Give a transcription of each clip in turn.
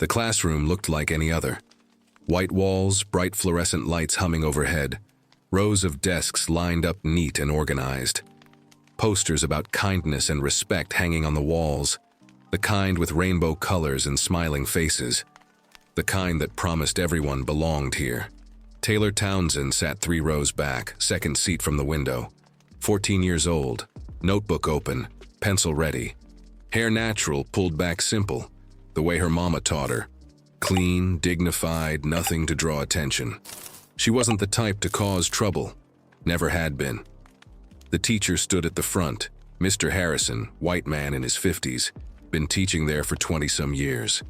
The classroom looked like any other. White walls, bright fluorescent lights humming overhead, rows of desks lined up neat and organized. Posters about kindness and respect hanging on the walls, the kind with rainbow colors and smiling faces, the kind that promised everyone belonged here. Taylor Townsend sat 3 rows back, second seat from the window. 14 years old, notebook open, pencil ready. Hair natural, pulled back simple, the way her mama taught her. Clean, dignified, nothing to draw attention. She wasn't the type to cause trouble, never had been. The teacher stood at the front, Mr. Harrison, white man in his 50s, been teaching there for 20-some years.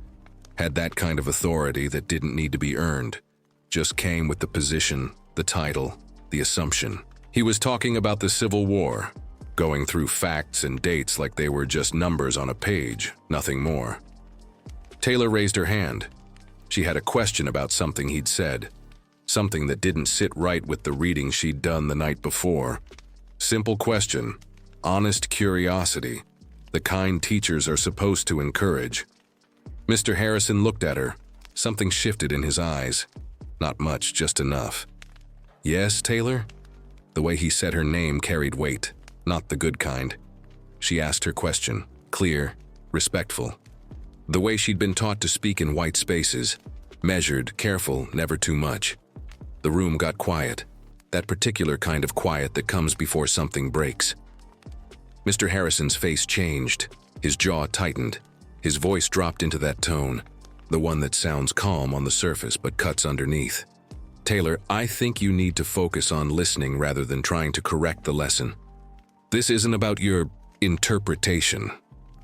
Had that kind of authority that didn't need to be earned, just came with the position, the title, the assumption. He was talking about the Civil War, going through facts and dates like they were just numbers on a page, nothing more. Taylor raised her hand. She had a question about something he'd said, something that didn't sit right with the reading she'd done the night before. Simple question, honest curiosity, the kind teachers are supposed to encourage. Mr. Harrison looked at her. Something shifted in his eyes. Not much, just enough. Yes, Taylor? The way he said her name carried weight, not the good kind. She asked her question, clear, respectful. The way she'd been taught to speak in white spaces, measured, careful, never too much. The room got quiet, that particular kind of quiet that comes before something breaks. Mr. Harrison's face changed, his jaw tightened, his voice dropped into that tone, the one that sounds calm on the surface but cuts underneath. Taylor, I think you need to focus on listening rather than trying to correct the lesson. This isn't about your interpretation.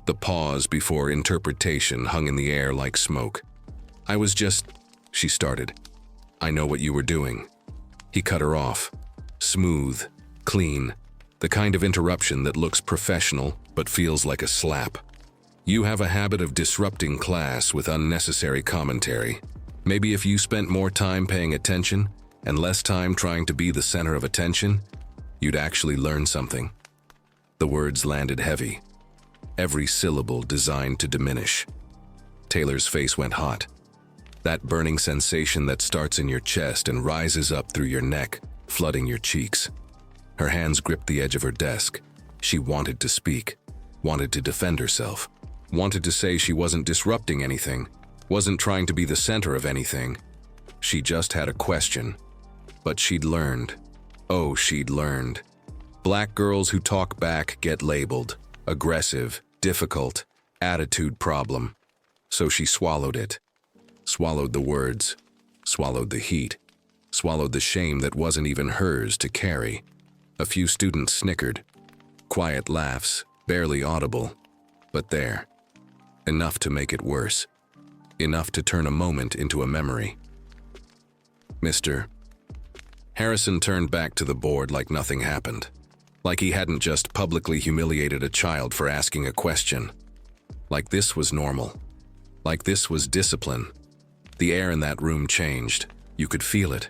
The pause before interpretation hung in the air like smoke. She started. I know what you were doing. He cut her off. Smooth, clean, the kind of interruption that looks professional but feels like a slap. You have a habit of disrupting class with unnecessary commentary. Maybe if you spent more time paying attention and less time trying to be the center of attention, you'd actually learn something. The words landed heavy, every syllable designed to diminish. Taylor's face went hot. That burning sensation that starts in your chest and rises up through your neck, flooding your cheeks. Her hands gripped the edge of her desk. She wanted to speak, wanted to defend herself, wanted to say she wasn't disrupting anything, wasn't trying to be the center of anything. She just had a question. But she'd learned. Oh, she'd learned. Black girls who talk back get labeled aggressive, difficult, attitude problem. So she swallowed it. Swallowed the words, swallowed the heat, swallowed the shame that wasn't even hers to carry. A few students snickered. Quiet laughs, barely audible. But there. Enough to make it worse. Enough to turn a moment into a memory. Mr. Harrison turned back to the board like nothing happened. Like he hadn't just publicly humiliated a child for asking a question. Like this was normal. Like this was discipline. The air in that room changed. You could feel it.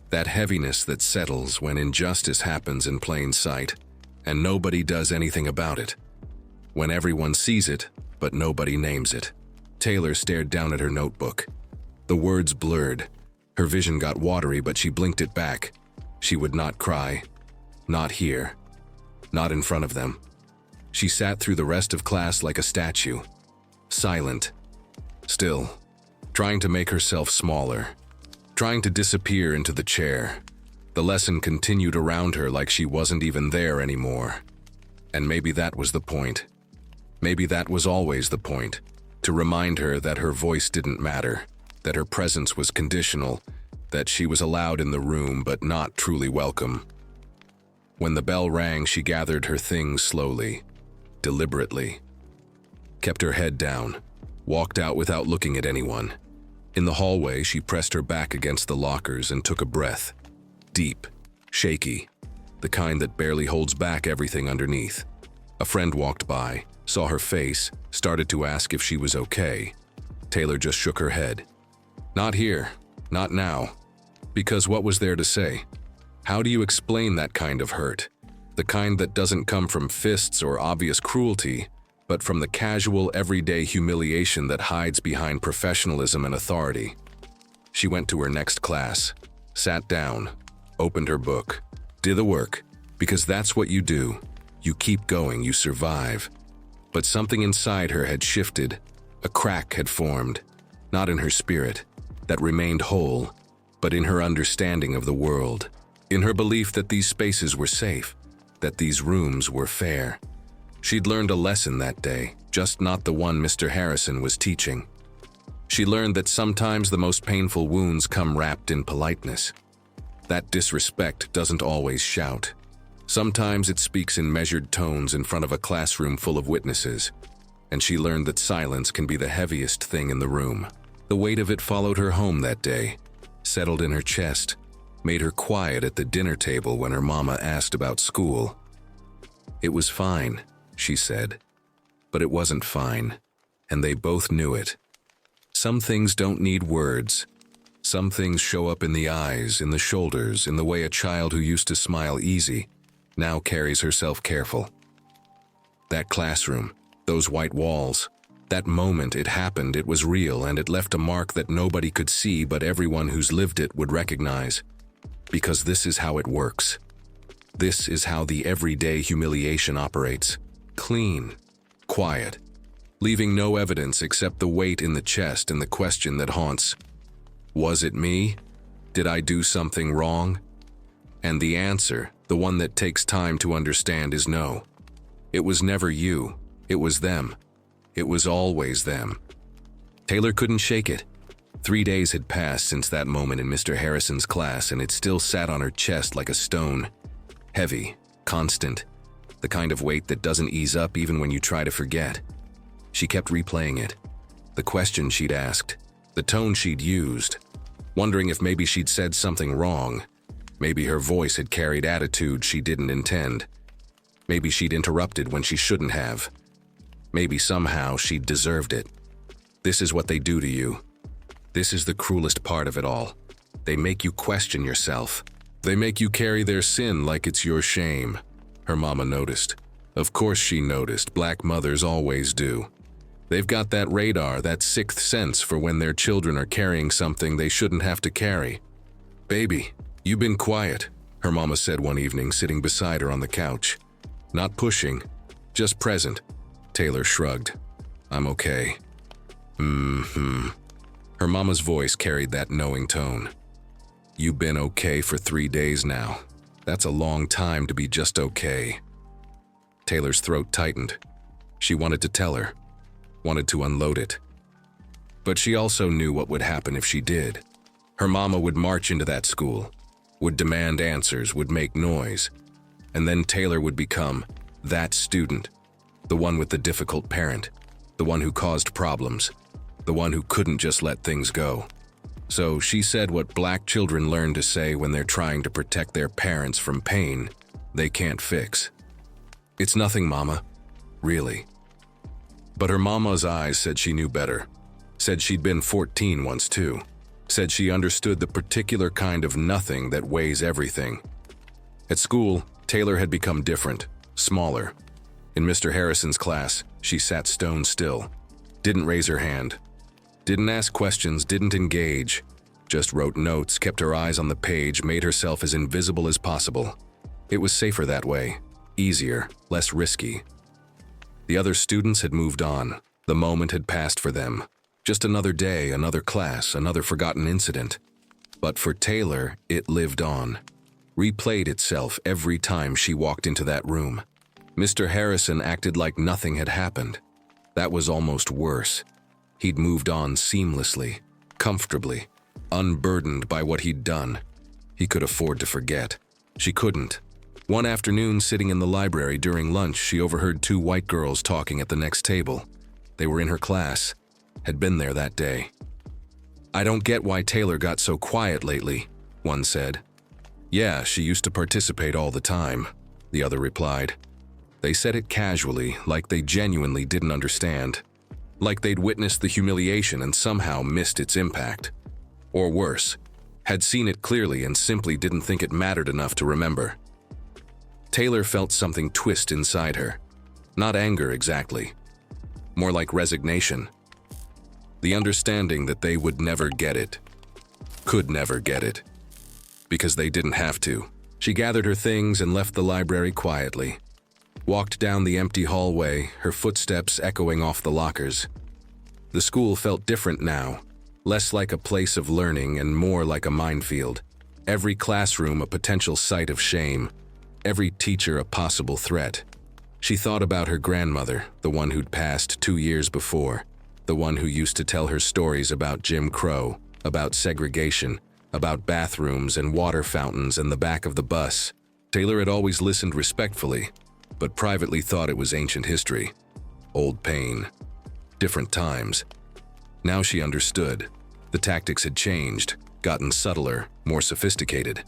That heaviness that settles when injustice happens in plain sight, and nobody does anything about it. When everyone sees it, but nobody names it. Taylor stared down at her notebook. The words blurred. Her vision got watery, but she blinked it back. She would not cry. Not here. Not in front of them. She sat through the rest of class like a statue. Silent. Still. Trying to make herself smaller. Trying to disappear into the chair. The lesson continued around her like she wasn't even there anymore. And maybe that was the point. Maybe that was always the point. To remind her that her voice didn't matter, that her presence was conditional, that she was allowed in the room but not truly welcome. When the bell rang, she gathered her things slowly, deliberately. Kept her head down, walked out without looking at anyone. In the hallway, she pressed her back against the lockers and took a breath. Deep, shaky, the kind that barely holds back everything underneath. A friend walked by, saw her face, started to ask if she was okay. Taylor just shook her head. Not here, not now. Because what was there to say? How do you explain that kind of hurt? The kind that doesn't come from fists or obvious cruelty, but from the casual, everyday humiliation that hides behind professionalism and authority. She went to her next class, sat down, opened her book, did the work, because that's what you do. You keep going, you survive. But something inside her had shifted. A crack had formed, not in her spirit, that remained whole, but in her understanding of the world, in her belief that these spaces were safe, that these rooms were fair. She'd learned a lesson that day, just not the one Mr. Harrison was teaching. She learned that sometimes the most painful wounds come wrapped in politeness. That disrespect doesn't always shout. Sometimes it speaks in measured tones in front of a classroom full of witnesses. And she learned that silence can be the heaviest thing in the room. The weight of it followed her home that day, settled in her chest, made her quiet at the dinner table when her mama asked about school. It was fine, she said, but it wasn't fine, and they both knew it. Some things don't need words. Some things show up in the eyes, in the shoulders, in the way a child who used to smile easy now carries herself careful. That classroom, those white walls, that moment it happened, it was real, and it left a mark that nobody could see but everyone who's lived it would recognize. Because this is how it works. This is how the everyday humiliation operates. Clean, quiet, leaving no evidence except the weight in the chest and the question that haunts. Was it me? Did I do something wrong? And the answer, the one that takes time to understand, is no. It was never you. It was them. It was always them. Taylor couldn't shake it. 3 days had passed since that moment in Mr. Harrison's class, and it still sat on her chest like a stone. Heavy, constant, the kind of weight that doesn't ease up even when you try to forget. She kept replaying it. The question she'd asked, the tone she'd used, wondering if maybe she'd said something wrong. Maybe her voice had carried attitude she didn't intend. Maybe she'd interrupted when she shouldn't have. Maybe somehow she'd deserved it. This is what they do to you. This is the cruelest part of it all. They make you question yourself. They make you carry their sin like it's your shame. Her mama noticed. Of course she noticed. Black mothers always do. They've got that radar, that sixth sense for when their children are carrying something they shouldn't have to carry. "Baby, you've been quiet," her mama said one evening, sitting beside her on the couch. Not pushing, just present. Taylor shrugged. "I'm okay." Her mama's voice carried that knowing tone. "You've been okay for 3 days now. That's a long time to be just okay." Taylor's throat tightened. She wanted to tell her, wanted to unload it. But she also knew what would happen if she did. Her mama would march into that school, would demand answers, would make noise. And then Taylor would become that student, the one with the difficult parent, the one who caused problems, the one who couldn't just let things go. So she said what black children learn to say when they're trying to protect their parents from pain they can't fix. "It's nothing, Mama. Really." But her mama's eyes said she knew better. Said she'd been 14 once too. Said she understood the particular kind of nothing that weighs everything. At school, Taylor had become different, smaller. In Mr. Harrison's class, she sat stone still. Didn't raise her hand. Didn't ask questions, didn't engage. Just wrote notes, kept her eyes on the page, made herself as invisible as possible. It was safer that way. Easier, less risky. The other students had moved on. The moment had passed for them. Just another day, another class, another forgotten incident. But for Taylor, it lived on. Replayed itself every time she walked into that room. Mr. Harrison acted like nothing had happened. That was almost worse. He'd moved on seamlessly, comfortably, unburdened by what he'd done. He could afford to forget. She couldn't. One afternoon, sitting in the library during lunch, she overheard 2 white girls talking at the next table. They were in her class, had been there that day. "I don't get why Taylor got so quiet lately," one said. "Yeah, she used to participate all the time," the other replied. They said it casually, like they genuinely didn't understand. Like they'd witnessed the humiliation and somehow missed its impact. Or worse, had seen it clearly and simply didn't think it mattered enough to remember. Taylor felt something twist inside her. Not anger exactly, more like resignation. The understanding that they would never get it, could never get it, because they didn't have to. She gathered her things and left the library quietly, walked down the empty hallway, her footsteps echoing off the lockers. The school felt different now, less like a place of learning and more like a minefield. Every classroom a potential site of shame, every teacher a possible threat. She thought about her grandmother, the one who'd passed 2 years before, the one who used to tell her stories about Jim Crow, about segregation, about bathrooms and water fountains in the back of the bus. Taylor had always listened respectfully, but privately thought it was ancient history. Old pain. Different times. Now she understood. The tactics had changed, gotten subtler, more sophisticated.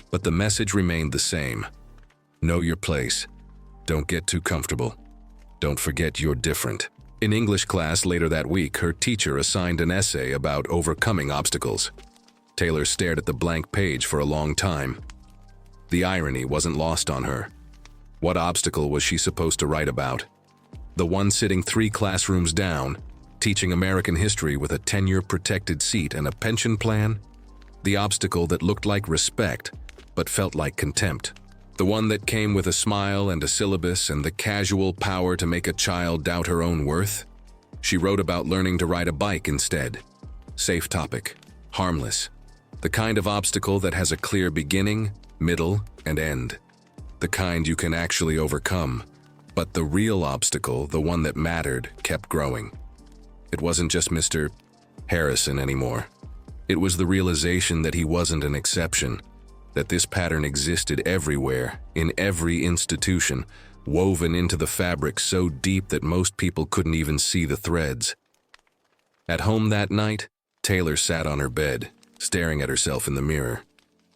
But the message remained the same. Know your place. Don't get too comfortable. Don't forget you're different. In English class later that week, her teacher assigned an essay about overcoming obstacles. Taylor stared at the blank page for a long time. The irony wasn't lost on her. What obstacle was she supposed to write about? The one sitting 3 classrooms down, teaching American history with a tenure-protected seat and a pension plan? The obstacle that looked like respect, but felt like contempt. The one that came with a smile and a syllabus and the casual power to make a child doubt her own worth? She wrote about learning to ride a bike instead. Safe topic. Harmless. The kind of obstacle that has a clear beginning, middle, and end. The kind you can actually overcome. But the real obstacle, the one that mattered, kept growing. It wasn't just Mr. Harrison anymore. It was the realization that he wasn't an exception, that this pattern existed everywhere, in every institution, woven into the fabric so deep that most people couldn't even see the threads. At home that night, Taylor sat on her bed, staring at herself in the mirror.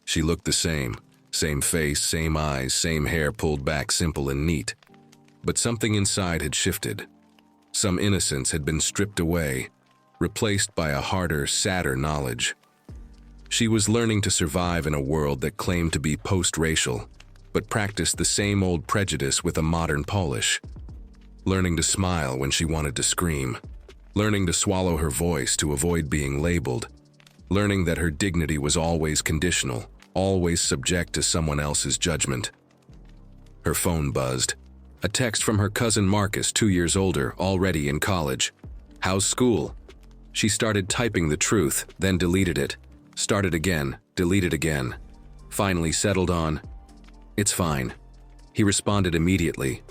She looked the same face, same eyes, same hair pulled back simple and neat. But something inside had shifted. Some innocence had been stripped away, replaced by a harder, sadder knowledge. She was learning to survive in a world that claimed to be post-racial, but practiced the same old prejudice with a modern polish. Learning to smile when she wanted to scream. Learning to swallow her voice to avoid being labeled. Learning that her dignity was always conditional, always subject to someone else's judgment. Her phone buzzed. A text from her cousin Marcus, 2 years older, already in college. "How's school?" She started typing the truth, then deleted it. Started again, deleted again. Finally settled on, "It's fine." He responded immediately.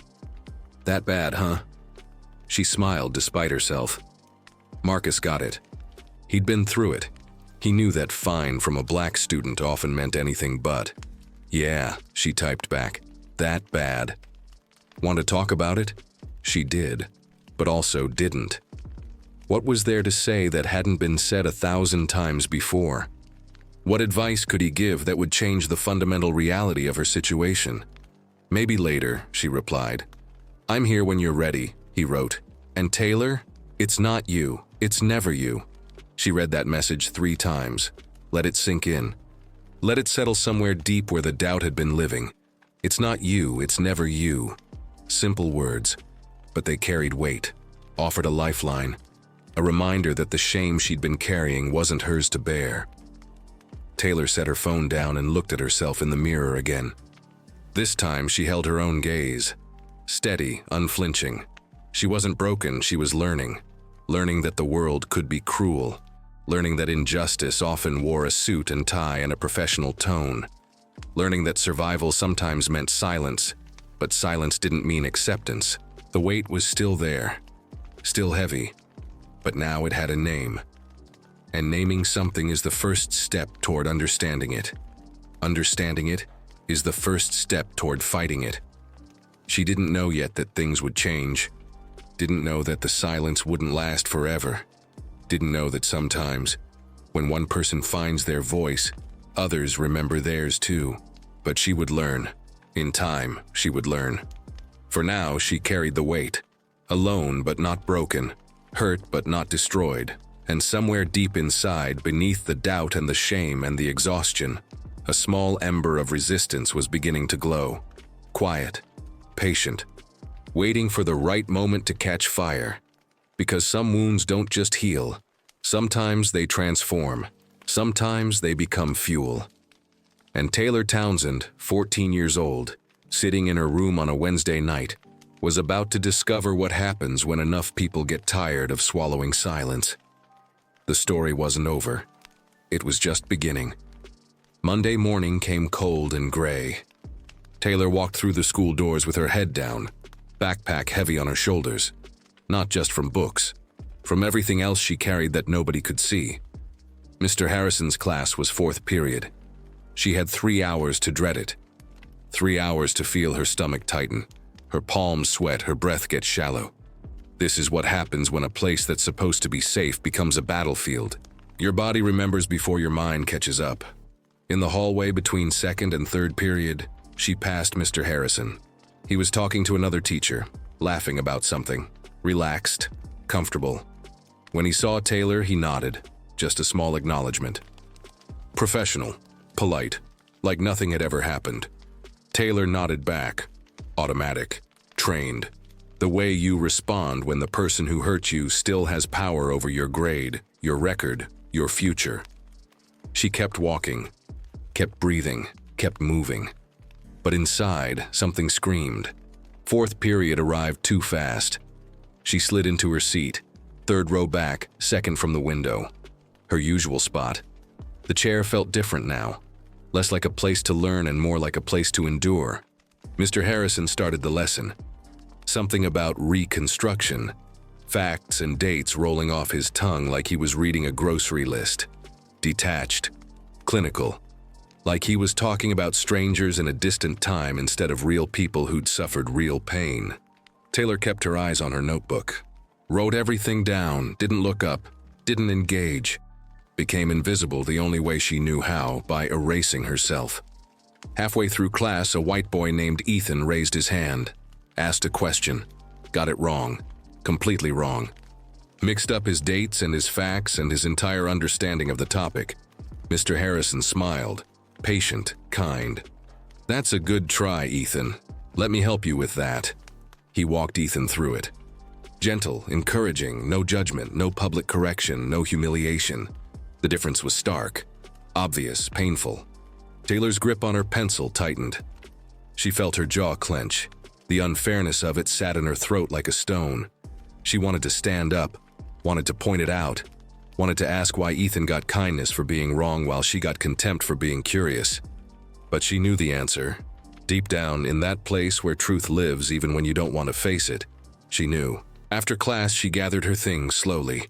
"That bad, huh?" She smiled despite herself. Marcus got it. He'd been through it. He knew that fine from a black student often meant anything but. "Yeah," she typed back. "That bad." Want to talk about it? She did, but also didn't. What was there to say that hadn't been said 1,000 times before? What advice could he give that would change the fundamental reality of her situation? "Maybe later," she replied. "I'm here when you're ready," he wrote. "And Taylor, it's not you, it's never you." She read that message 3 times. Let it sink in. Let it settle somewhere deep where the doubt had been living. It's not you, it's never you. Simple words, but they carried weight, offered a lifeline, a reminder that the shame she'd been carrying wasn't hers to bear. Taylor set her phone down and looked at herself in the mirror again. This time she held her own gaze, steady, unflinching. She wasn't broken, she was learning. Learning that the world could be cruel. Learning that injustice often wore a suit and tie and a professional tone. Learning that survival sometimes meant silence, but silence didn't mean acceptance. The weight was still there, still heavy, but now it had a name. And naming something is the first step toward understanding it. Understanding it is the first step toward fighting it. She didn't know yet that things would change. Didn't know that the silence wouldn't last forever. Didn't know that sometimes, when one person finds their voice, others remember theirs too. But she would learn. In time, she would learn. For now, she carried the weight. Alone but not broken. Hurt but not destroyed. And somewhere deep inside, beneath the doubt and the shame and the exhaustion, a small ember of resistance was beginning to glow. Quiet. Patient. Waiting for the right moment to catch fire. Because some wounds don't just heal. Sometimes they transform. Sometimes they become fuel. And Taylor Townsend, 14 years old, sitting in her room on a Wednesday night, was about to discover what happens when enough people get tired of swallowing silence. The story wasn't over. It was just beginning. Monday morning came cold and gray. Taylor walked through the school doors with her head down, backpack heavy on her shoulders. Not just from books, from everything else she carried that nobody could see. Mr. Harrison's class was fourth period. She had 3 hours to dread it. 3 hours to feel her stomach tighten, her palms sweat, her breath get shallow. This is what happens when a place that's supposed to be safe becomes a battlefield. Your body remembers before your mind catches up. In the hallway between second and third period, she passed Mr. Harrison. He was talking to another teacher, laughing about something, relaxed, comfortable. When he saw Taylor, he nodded, just a small acknowledgement. Professional, polite, like nothing had ever happened. Taylor nodded back, automatic, trained. The way you respond when the person who hurt you still has power over your grade, your record, your future. She kept walking, kept breathing, kept moving. But inside, something screamed. Fourth period arrived too fast. She slid into her seat, third row back, second from the window. Her usual spot. The chair felt different now, less like a place to learn and more like a place to endure. Mr. Harrison started the lesson. Something about reconstruction, facts and dates rolling off his tongue like he was reading a grocery list. Detached, clinical, like he was talking about strangers in a distant time instead of real people who'd suffered real pain. Taylor kept her eyes on her notebook, wrote everything down, didn't look up, didn't engage, became invisible the only way she knew how, by erasing herself. Halfway through class, a white boy named Ethan raised his hand, asked a question, got it wrong, completely wrong. Mixed up his dates and his facts and his entire understanding of the topic. Mr. Harrison smiled, patient, kind. That's a good try, Ethan. Let me help you with that. He walked Ethan through it. Gentle, encouraging, no judgment, no public correction, no humiliation. The difference was stark, obvious, painful. Taylor's grip on her pencil tightened. She felt her jaw clench. The unfairness of it sat in her throat like a stone. She wanted to stand up, wanted to point it out, wanted to ask why Ethan got kindness for being wrong while she got contempt for being curious. But she knew the answer. Deep down, in that place where truth lives even when you don't want to face it, she knew. After class, she gathered her things slowly.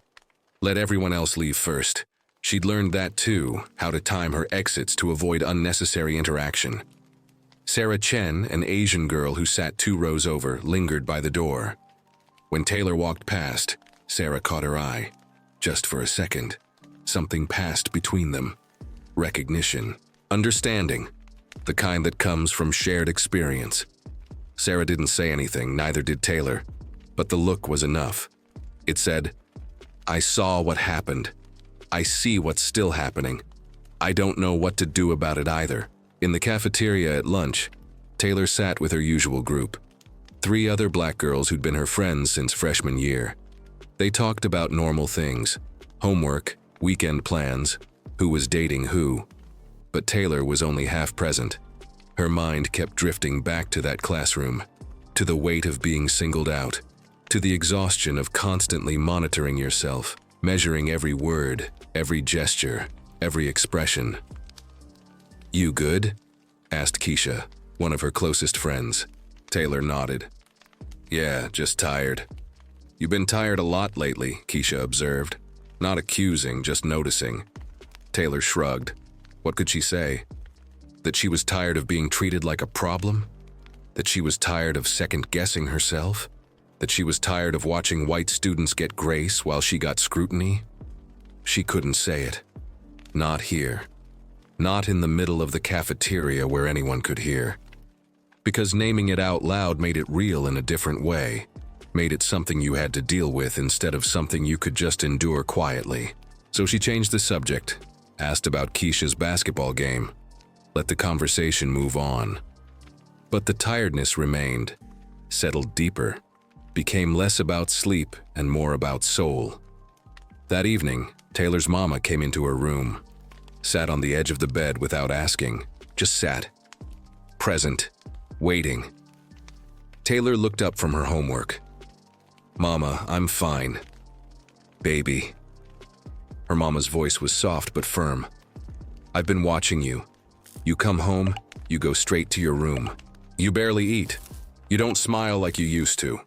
Let everyone else leave first. She'd learned that too, how to time her exits to avoid unnecessary interaction. Sarah Chen, an Asian girl who sat 2 rows over, lingered by the door. When Taylor walked past, Sarah caught her eye. Just for a second, something passed between them. Recognition, understanding, the kind that comes from shared experience. Sarah didn't say anything, neither did Taylor, but the look was enough. It said, I saw what happened. I see what's still happening. I don't know what to do about it either. In the cafeteria at lunch, Taylor sat with her usual group. 3 other black girls who'd been her friends since freshman year. They talked about normal things, homework, weekend plans, who was dating who. But Taylor was only half present. Her mind kept drifting back to that classroom, to the weight of being singled out, to the exhaustion of constantly monitoring yourself, measuring every word, every gesture, every expression. You good? Asked Keisha, one of her closest friends. Taylor nodded. Yeah, just tired. You've been tired a lot lately, Keisha observed. Not accusing, just noticing. Taylor shrugged. What could she say? That she was tired of being treated like a problem? That she was tired of second-guessing herself? That she was tired of watching white students get grace while she got scrutiny? She couldn't say it. Not here. Not in the middle of the cafeteria where anyone could hear. Because naming it out loud made it real in a different way, made it something you had to deal with instead of something you could just endure quietly. So she changed the subject, asked about Keisha's basketball game, let the conversation move on. But the tiredness remained, settled deeper, became less about sleep and more about soul. That evening, Taylor's mama came into her room, sat on the edge of the bed without asking, just sat, present, waiting. Taylor looked up from her homework. "Mama, I'm fine." "Baby." Her mama's voice was soft but firm. "I've been watching you. You come home, you go straight to your room. You barely eat. You don't smile like you used to.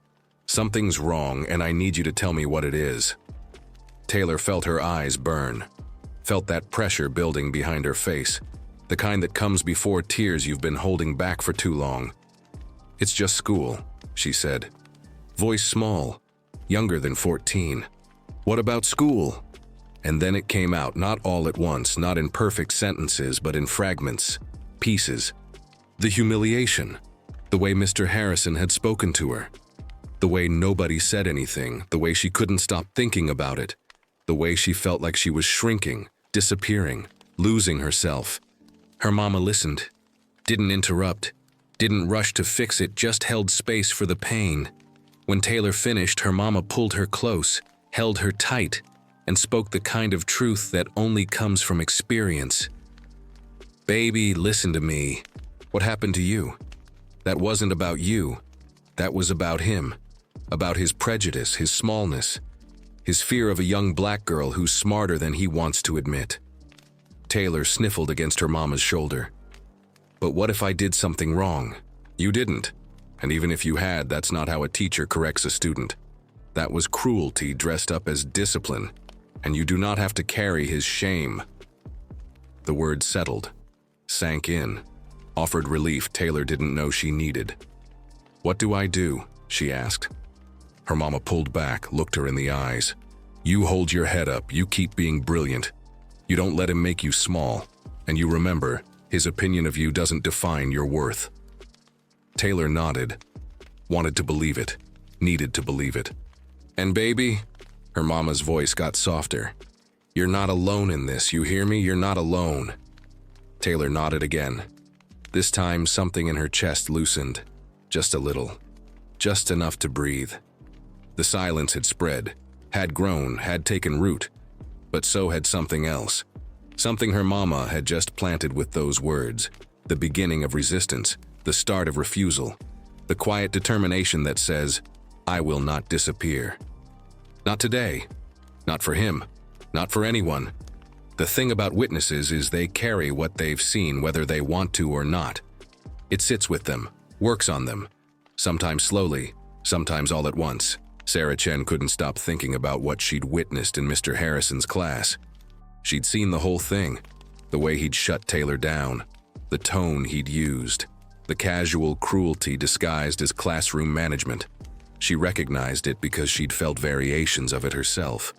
Something's wrong, and I need you to tell me what it is." Taylor felt her eyes burn, felt that pressure building behind her face, the kind that comes before tears you've been holding back for too long. "It's just school," she said. Voice small, younger than 14. "What about school?" And then it came out, not all at once, not in perfect sentences, but in fragments, pieces. The humiliation, the way Mr. Harrison had spoken to her, the way nobody said anything, the way she couldn't stop thinking about it, the way she felt like she was shrinking, disappearing, losing herself. Her mama listened, didn't interrupt, didn't rush to fix it, just held space for the pain. When Taylor finished, her mama pulled her close, held her tight, and spoke the kind of truth that only comes from experience. "Baby, listen to me. What happened to you? That wasn't about you. That was about him, about his prejudice, his smallness, his fear of a young black girl who's smarter than he wants to admit." Taylor sniffled against her mama's shoulder. "But what if I did something wrong? You didn't. And even if you had, that's not how a teacher corrects a student. That was cruelty dressed up as discipline, and you do not have to carry his shame." The words settled, sank in, offered relief Taylor didn't know she needed. "What do I do?" she asked. Her mama pulled back, looked her in the eyes. "You hold your head up, you keep being brilliant. You don't let him make you small, and you remember, his opinion of you doesn't define your worth." Taylor nodded, wanted to believe it, needed to believe it. "And baby," her mama's voice got softer, "you're not alone in this, you hear me? You're not alone." Taylor nodded again. This time, something in her chest loosened, just a little, just enough to breathe. The silence had spread, had grown, had taken root, but so had something else. Something her mama had just planted with those words, the beginning of resistance, the start of refusal, the quiet determination that says, "I will not disappear." Not today, not for him, not for anyone. The thing about witnesses is they carry what they've seen whether they want to or not. It sits with them, works on them, sometimes slowly, sometimes all at once. Sarah Chen couldn't stop thinking about what she'd witnessed in Mr. Harrison's class. She'd seen the whole thing, the way he'd shut Taylor down, the tone he'd used, the casual cruelty disguised as classroom management. She recognized it because she'd felt variations of it herself.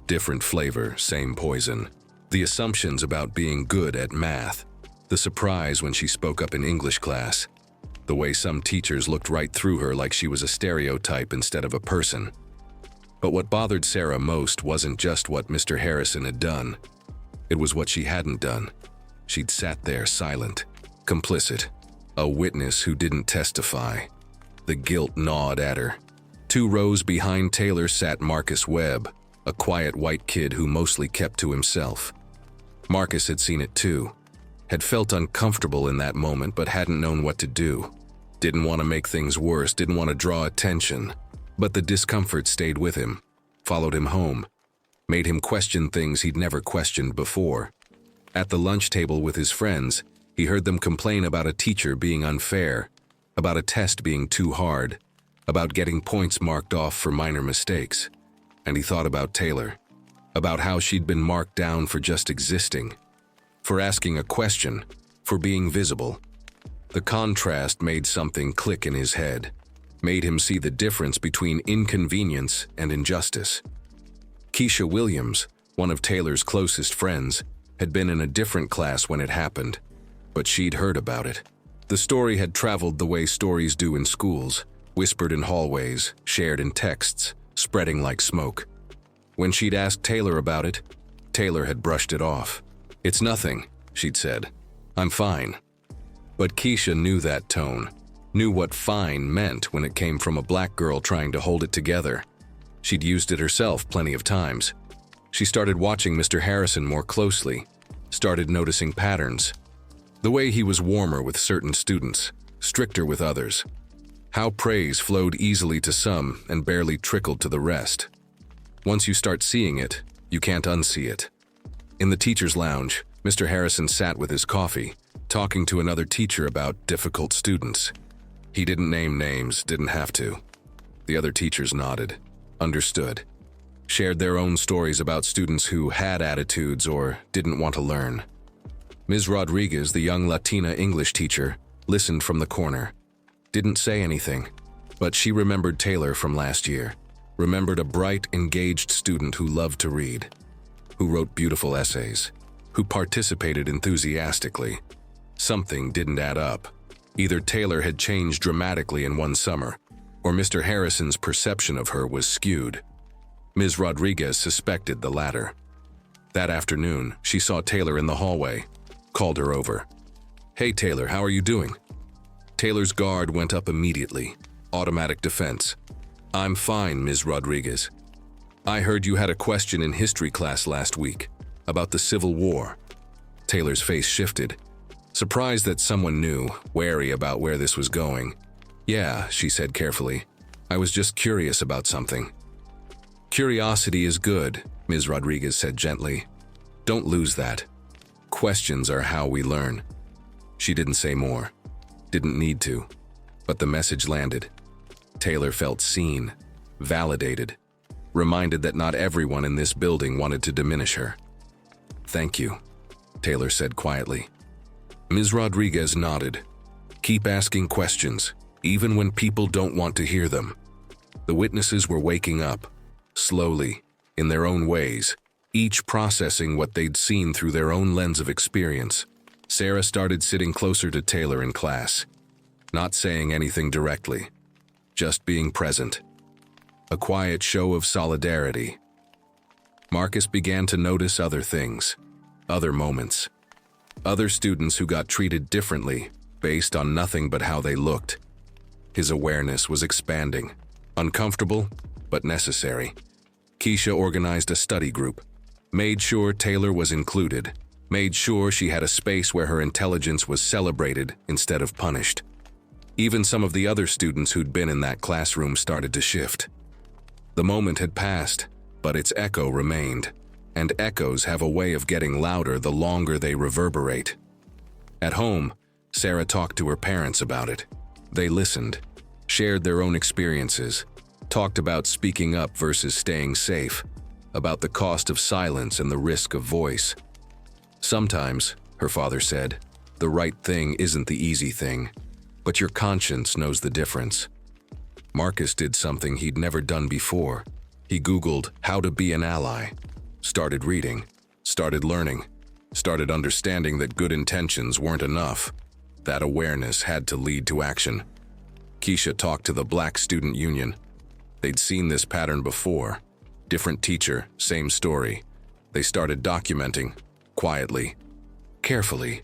Different flavor, same poison. The assumptions about being good at math, the surprise when she spoke up in English class, the way some teachers looked right through her like she was a stereotype instead of a person. But what bothered Sarah most wasn't just what Mr. Harrison had done. It was what she hadn't done. She'd sat there silent, complicit, a witness who didn't testify. The guilt gnawed at her. 2 rows behind Taylor sat Marcus Webb, a quiet white kid who mostly kept to himself. Marcus had seen it too, had felt uncomfortable in that moment but hadn't known what to do. Didn't want to make things worse, didn't want to draw attention. But the discomfort stayed with him, followed him home, made him question things he'd never questioned before. At the lunch table with his friends, he heard them complain about a teacher being unfair, about a test being too hard, about getting points marked off for minor mistakes. And he thought about Taylor, about how she'd been marked down for just existing, for asking a question, for being visible. The contrast made something click in his head, made him see the difference between inconvenience and injustice. Keisha Williams, one of Taylor's closest friends, had been in a different class when it happened, but she'd heard about it. The story had traveled the way stories do in schools, whispered in hallways, shared in texts, spreading like smoke. When she'd asked Taylor about it, Taylor had brushed it off. "It's nothing," she'd said. "I'm fine." But Keisha knew that tone, knew what fine meant when it came from a black girl trying to hold it together. She'd used it herself plenty of times. She started watching Mr. Harrison more closely, started noticing patterns. The way he was warmer with certain students, stricter with others. How praise flowed easily to some and barely trickled to the rest. Once you start seeing it, you can't unsee it. In the teacher's lounge, Mr. Harrison sat with his coffee, talking to another teacher about difficult students. He didn't name names, didn't have to. The other teachers nodded, understood, shared their own stories about students who had attitudes or didn't want to learn. Ms. Rodriguez, the young Latina English teacher, listened from the corner. Didn't say anything, but she remembered Taylor from last year, remembered a bright, engaged student who loved to read, who wrote beautiful essays, who participated enthusiastically. Something didn't add up. Either Taylor had changed dramatically in one summer, or Mr. Harrison's perception of her was skewed. Ms. Rodriguez suspected the latter. That afternoon, she saw Taylor in the hallway, called her over. "Hey Taylor, how are you doing?" Taylor's guard went up immediately. Automatic defense. "I'm fine, Ms. Rodriguez. I heard you had a question in history class last week about the Civil War." Taylor's face shifted, surprised that someone knew, wary about where this was going. "Yeah," she said carefully. "I was just curious about something." "Curiosity is good," Ms. Rodriguez said gently. "Don't lose that. Questions are how we learn." She didn't say more. Didn't need to. But the message landed. Taylor felt seen, validated, reminded that not everyone in this building wanted to diminish her. "Thank you," Taylor said quietly. Ms. Rodriguez nodded. "Keep asking questions, even when people don't want to hear them." The witnesses were waking up, slowly, in their own ways, each processing what they'd seen through their own lens of experience. Sarah started sitting closer to Taylor in class, not saying anything directly, just being present. A quiet show of solidarity. Marcus began to notice other things, other moments, other students who got treated differently based on nothing but how they looked. His awareness was expanding, uncomfortable, but necessary. Keisha organized a study group, made sure Taylor was included, made sure she had a space where her intelligence was celebrated instead of punished. Even some of the other students who'd been in that classroom started to shift. The moment had passed, but its echo remained, and echoes have a way of getting louder the longer they reverberate. At home, Sarah talked to her parents about it. They listened, shared their own experiences, talked about speaking up versus staying safe, about the cost of silence and the risk of voice. "Sometimes," her father said, "the right thing isn't the easy thing, but your conscience knows the difference." Marcus did something he'd never done before. He Googled how to be an ally, started reading, started learning, started understanding that good intentions weren't enough. That awareness had to lead to action. Keisha talked to the Black Student Union. They'd seen this pattern before. Different teacher, same story. They started documenting, quietly, carefully,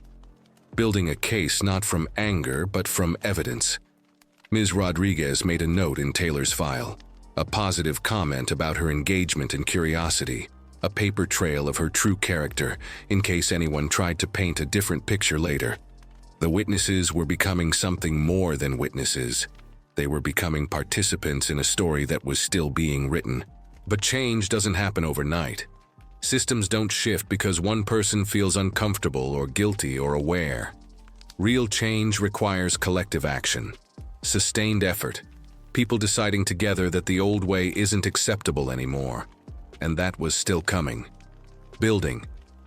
building a case not from anger but from evidence. Ms. Rodriguez made a note in Taylor's file, a positive comment about her engagement and curiosity, a paper trail of her true character in case anyone tried to paint a different picture later. The witnesses were becoming something more than witnesses. They were becoming participants in a story that was still being written. But change doesn't happen overnight. Systems don't shift because one person feels uncomfortable or guilty or aware. Real change requires collective action, sustained effort, people deciding together that the old way isn't acceptable anymore. And that was still coming. Building,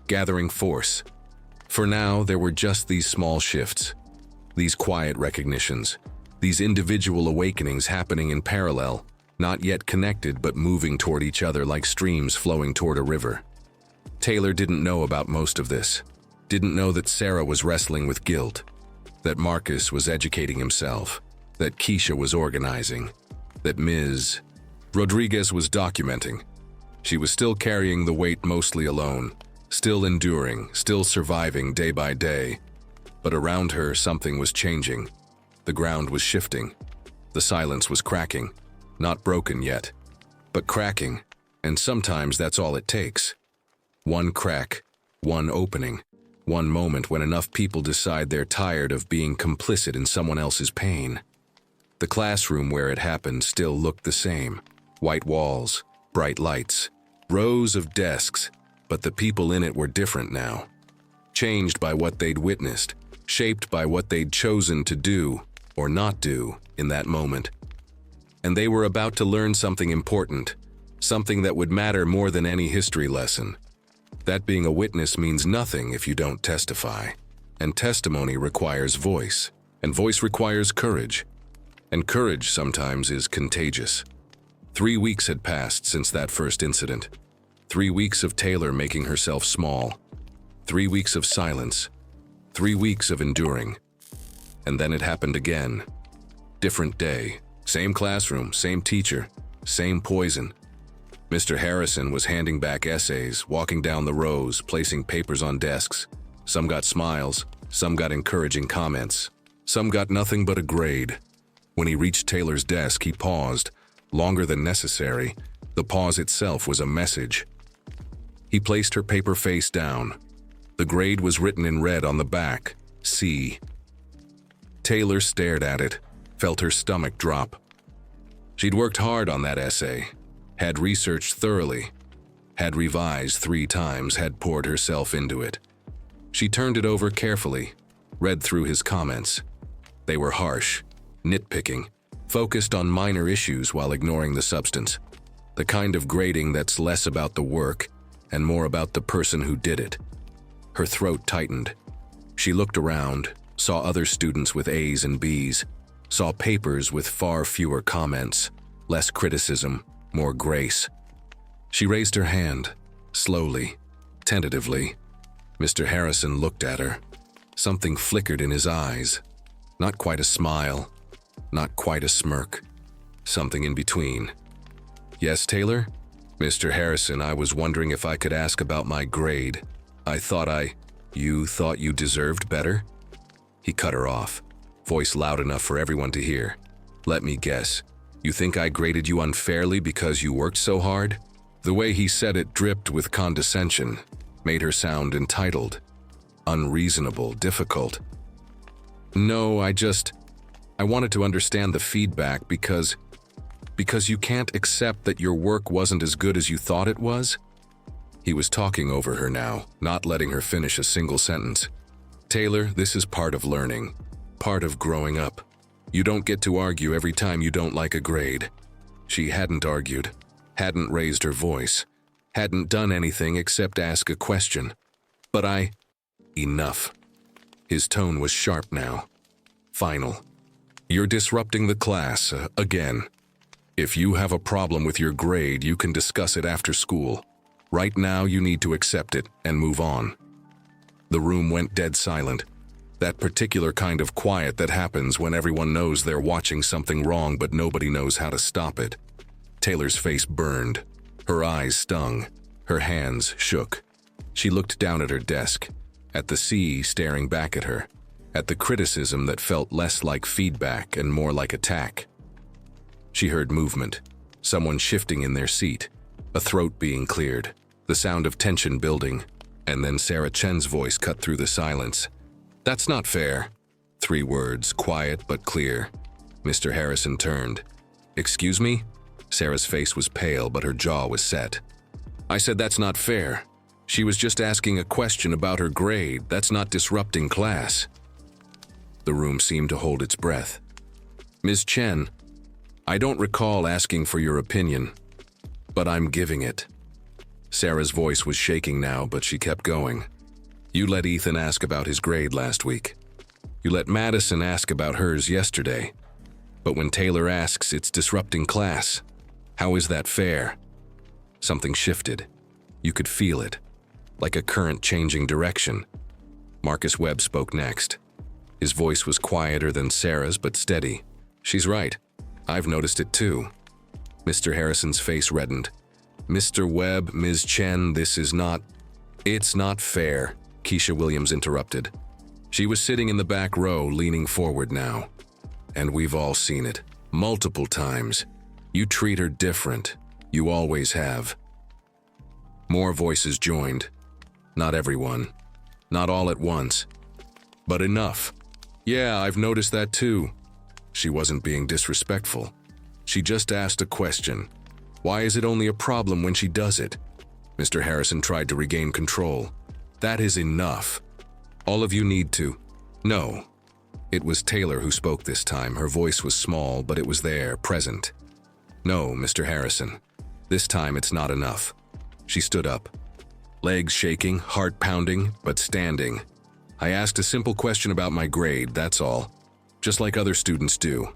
gathering force. For now, there were just these small shifts, these quiet recognitions, these individual awakenings happening in parallel, not yet connected but moving toward each other like streams flowing toward a river. Taylor didn't know about most of this, didn't know that Sarah was wrestling with guilt, that Marcus was educating himself, that Keisha was organizing, that Ms. Rodriguez was documenting. She was still carrying the weight mostly alone, still enduring, still surviving day by day. But around her, something was changing. The ground was shifting. The silence was cracking. Not broken yet, but cracking, and sometimes that's all it takes. One crack, one opening, one moment when enough people decide they're tired of being complicit in someone else's pain. The classroom where it happened still looked the same. White walls, bright lights, rows of desks, but the people in it were different now. Changed by what they'd witnessed, shaped by what they'd chosen to do or not do in that moment. And they were about to learn something important, something that would matter more than any history lesson. That being a witness means nothing if you don't testify. And testimony requires voice, and voice requires courage. And courage sometimes is contagious. 3 weeks had passed since that first incident. 3 weeks of Taylor making herself small. 3 weeks of silence. 3 weeks of enduring. And then it happened again. Different day. Same classroom, same teacher, same poison. Mr. Harrison was handing back essays, walking down the rows, placing papers on desks. Some got smiles, some got encouraging comments, some got nothing but a grade. When he reached Taylor's desk, he paused, longer than necessary. The pause itself was a message. He placed her paper face down. The grade was written in red on the back, C. Taylor stared at it, felt her stomach drop. She'd worked hard on that essay, had researched thoroughly, had revised 3 times, had poured herself into it. She turned it over carefully, read through his comments. They were harsh, nitpicking, focused on minor issues while ignoring the substance. The kind of grading that's less about the work and more about the person who did it. Her throat tightened. She looked around, saw other students with A's and B's, saw papers with far fewer comments, less criticism, more grace. She raised her hand, slowly, tentatively. Mr. Harrison looked at her. Something flickered in his eyes. Not quite a smile, not quite a smirk. Something in between. Yes, Taylor? Mr. Harrison, I was wondering if I could ask about my grade. You thought you deserved better? He cut her off, voice loud enough for everyone to hear. Let me guess. You think I graded you unfairly because you worked so hard? The way he said it dripped with condescension, made her sound entitled, unreasonable, difficult. No, I wanted to understand the feedback because you can't accept that your work wasn't as good as you thought it was? He was talking over her now, not letting her finish a single sentence. Taylor, this is part of learning, part of growing up. You don't get to argue every time you don't like a grade. She hadn't argued, hadn't raised her voice, hadn't done anything except ask a question. But Enough. His tone was sharp now. Final. You're disrupting the class, again. If you have a problem with your grade, you can discuss it after school. Right now, you need to accept it and move on. The room went dead silent. That particular kind of quiet that happens when everyone knows they're watching something wrong but nobody knows how to stop it. Taylor's face burned. Her eyes stung. Her hands shook. She looked down at her desk, at the sea staring back at her, at the criticism that felt less like feedback and more like attack. She heard movement, someone shifting in their seat, a throat being cleared, the sound of tension building, and then Sarah Chen's voice cut through the silence. That's not fair. 3 words, quiet but clear. Mr. Harrison turned. Excuse me? Sarah's face was pale, but her jaw was set. I said that's not fair. She was just asking a question about her grade. That's not disrupting class. The room seemed to hold its breath. Ms. Chen, I don't recall asking for your opinion, but I'm giving it. Sarah's voice was shaking now, but she kept going. You let Ethan ask about his grade last week. You let Madison ask about hers yesterday. But when Taylor asks, it's disrupting class. How is that fair? Something shifted. You could feel it, like a current changing direction. Marcus Webb spoke next. His voice was quieter than Sarah's, but steady. She's right. I've noticed it too. Mr. Harrison's face reddened. Mr. Webb, Ms. Chen, It's not fair, Keisha Williams interrupted. She was sitting in the back row, leaning forward now. And we've all seen it. Multiple times. You treat her different. You always have. More voices joined. Not everyone. Not all at once. But enough. Yeah, I've noticed that too. She wasn't being disrespectful. She just asked a question. Why is it only a problem when she does it? Mr. Harrison tried to regain control. That is enough. All of you need to. No. It was Taylor who spoke this time. Her voice was small, but it was there, present. No, Mr. Harrison. This time it's not enough. She stood up. Legs shaking, heart pounding, but standing. I asked a simple question about my grade, that's all. Just like other students do.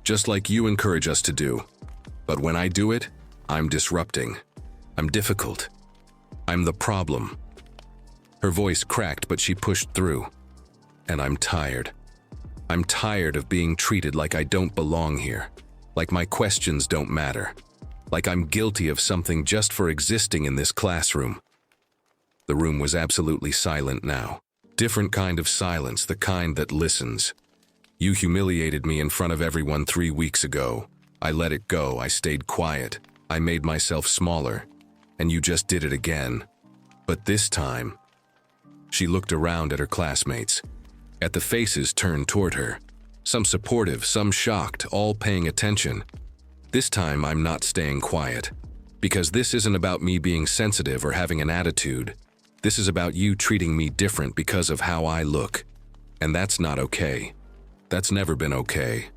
Just like you encourage us to do. But when I do it, I'm disrupting. I'm difficult. I'm the problem. Her voice cracked, but she pushed through. And I'm tired. I'm tired of being treated like I don't belong here. Like my questions don't matter. Like I'm guilty of something just for existing in this classroom. The room was absolutely silent now. Different kind of silence, the kind that listens. You humiliated me in front of everyone 3 weeks ago. I let it go, I stayed quiet. I made myself smaller. And you just did it again. But this time... She looked around at her classmates. At the faces turned toward her. Some supportive, some shocked, all paying attention. This time I'm not staying quiet. Because this isn't about me being sensitive or having an attitude. This is about you treating me different because of how I look. And that's not okay. That's never been okay.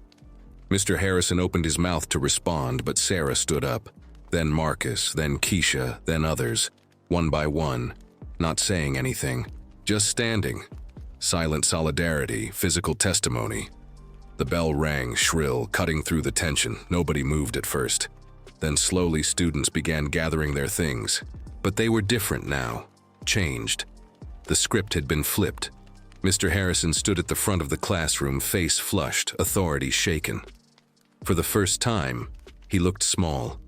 Mr. Harrison opened his mouth to respond, but Sarah stood up. Then Marcus, then Keisha, then others. One by one. Not saying anything. Just standing. Silent solidarity, physical testimony. The bell rang, shrill, cutting through the tension. Nobody moved at first. Then slowly students began gathering their things. But they were different now. Changed. The script had been flipped. Mr. Harrison stood at the front of the classroom, face flushed, authority shaken. For the first time, he looked small.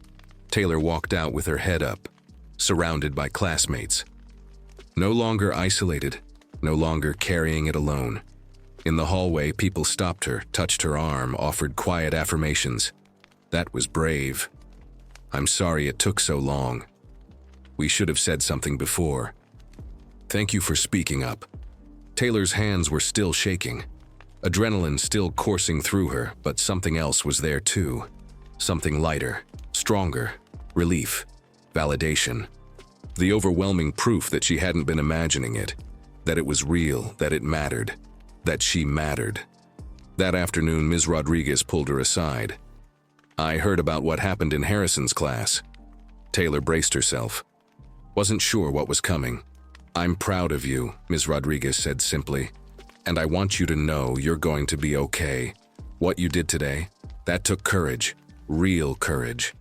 Taylor walked out with her head up, surrounded by classmates. No longer isolated, no longer carrying it alone. In the hallway, people stopped her, touched her arm, offered quiet affirmations. That was brave. I'm sorry it took so long. We should have said something before. Thank you for speaking up. Taylor's hands were still shaking. Adrenaline still coursing through her, but something else was there too. Something lighter, stronger, relief, validation. The overwhelming proof that she hadn't been imagining it, that it was real, that it mattered, that she mattered. That afternoon, Ms. Rodriguez pulled her aside. I heard about what happened in Harrison's class. Taylor braced herself. Wasn't sure what was coming. I'm proud of you, Ms. Rodriguez said simply. And I want you to know you're going to be okay. What you did today, that took courage, real courage.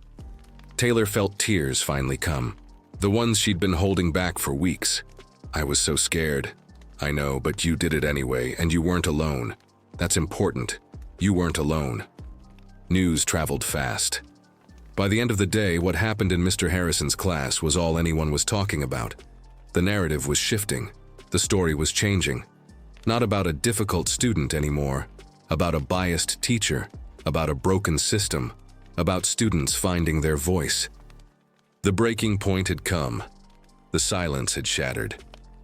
Taylor felt tears finally come. The ones she'd been holding back for weeks. I was so scared. I know, but you did it anyway, and you weren't alone. That's important. You weren't alone. News traveled fast. By the end of the day, what happened in Mr. Harrison's class was all anyone was talking about. The narrative was shifting. The story was changing. Not about a difficult student anymore. About a biased teacher. About a broken system. About students finding their voice. The breaking point had come. The silence had shattered.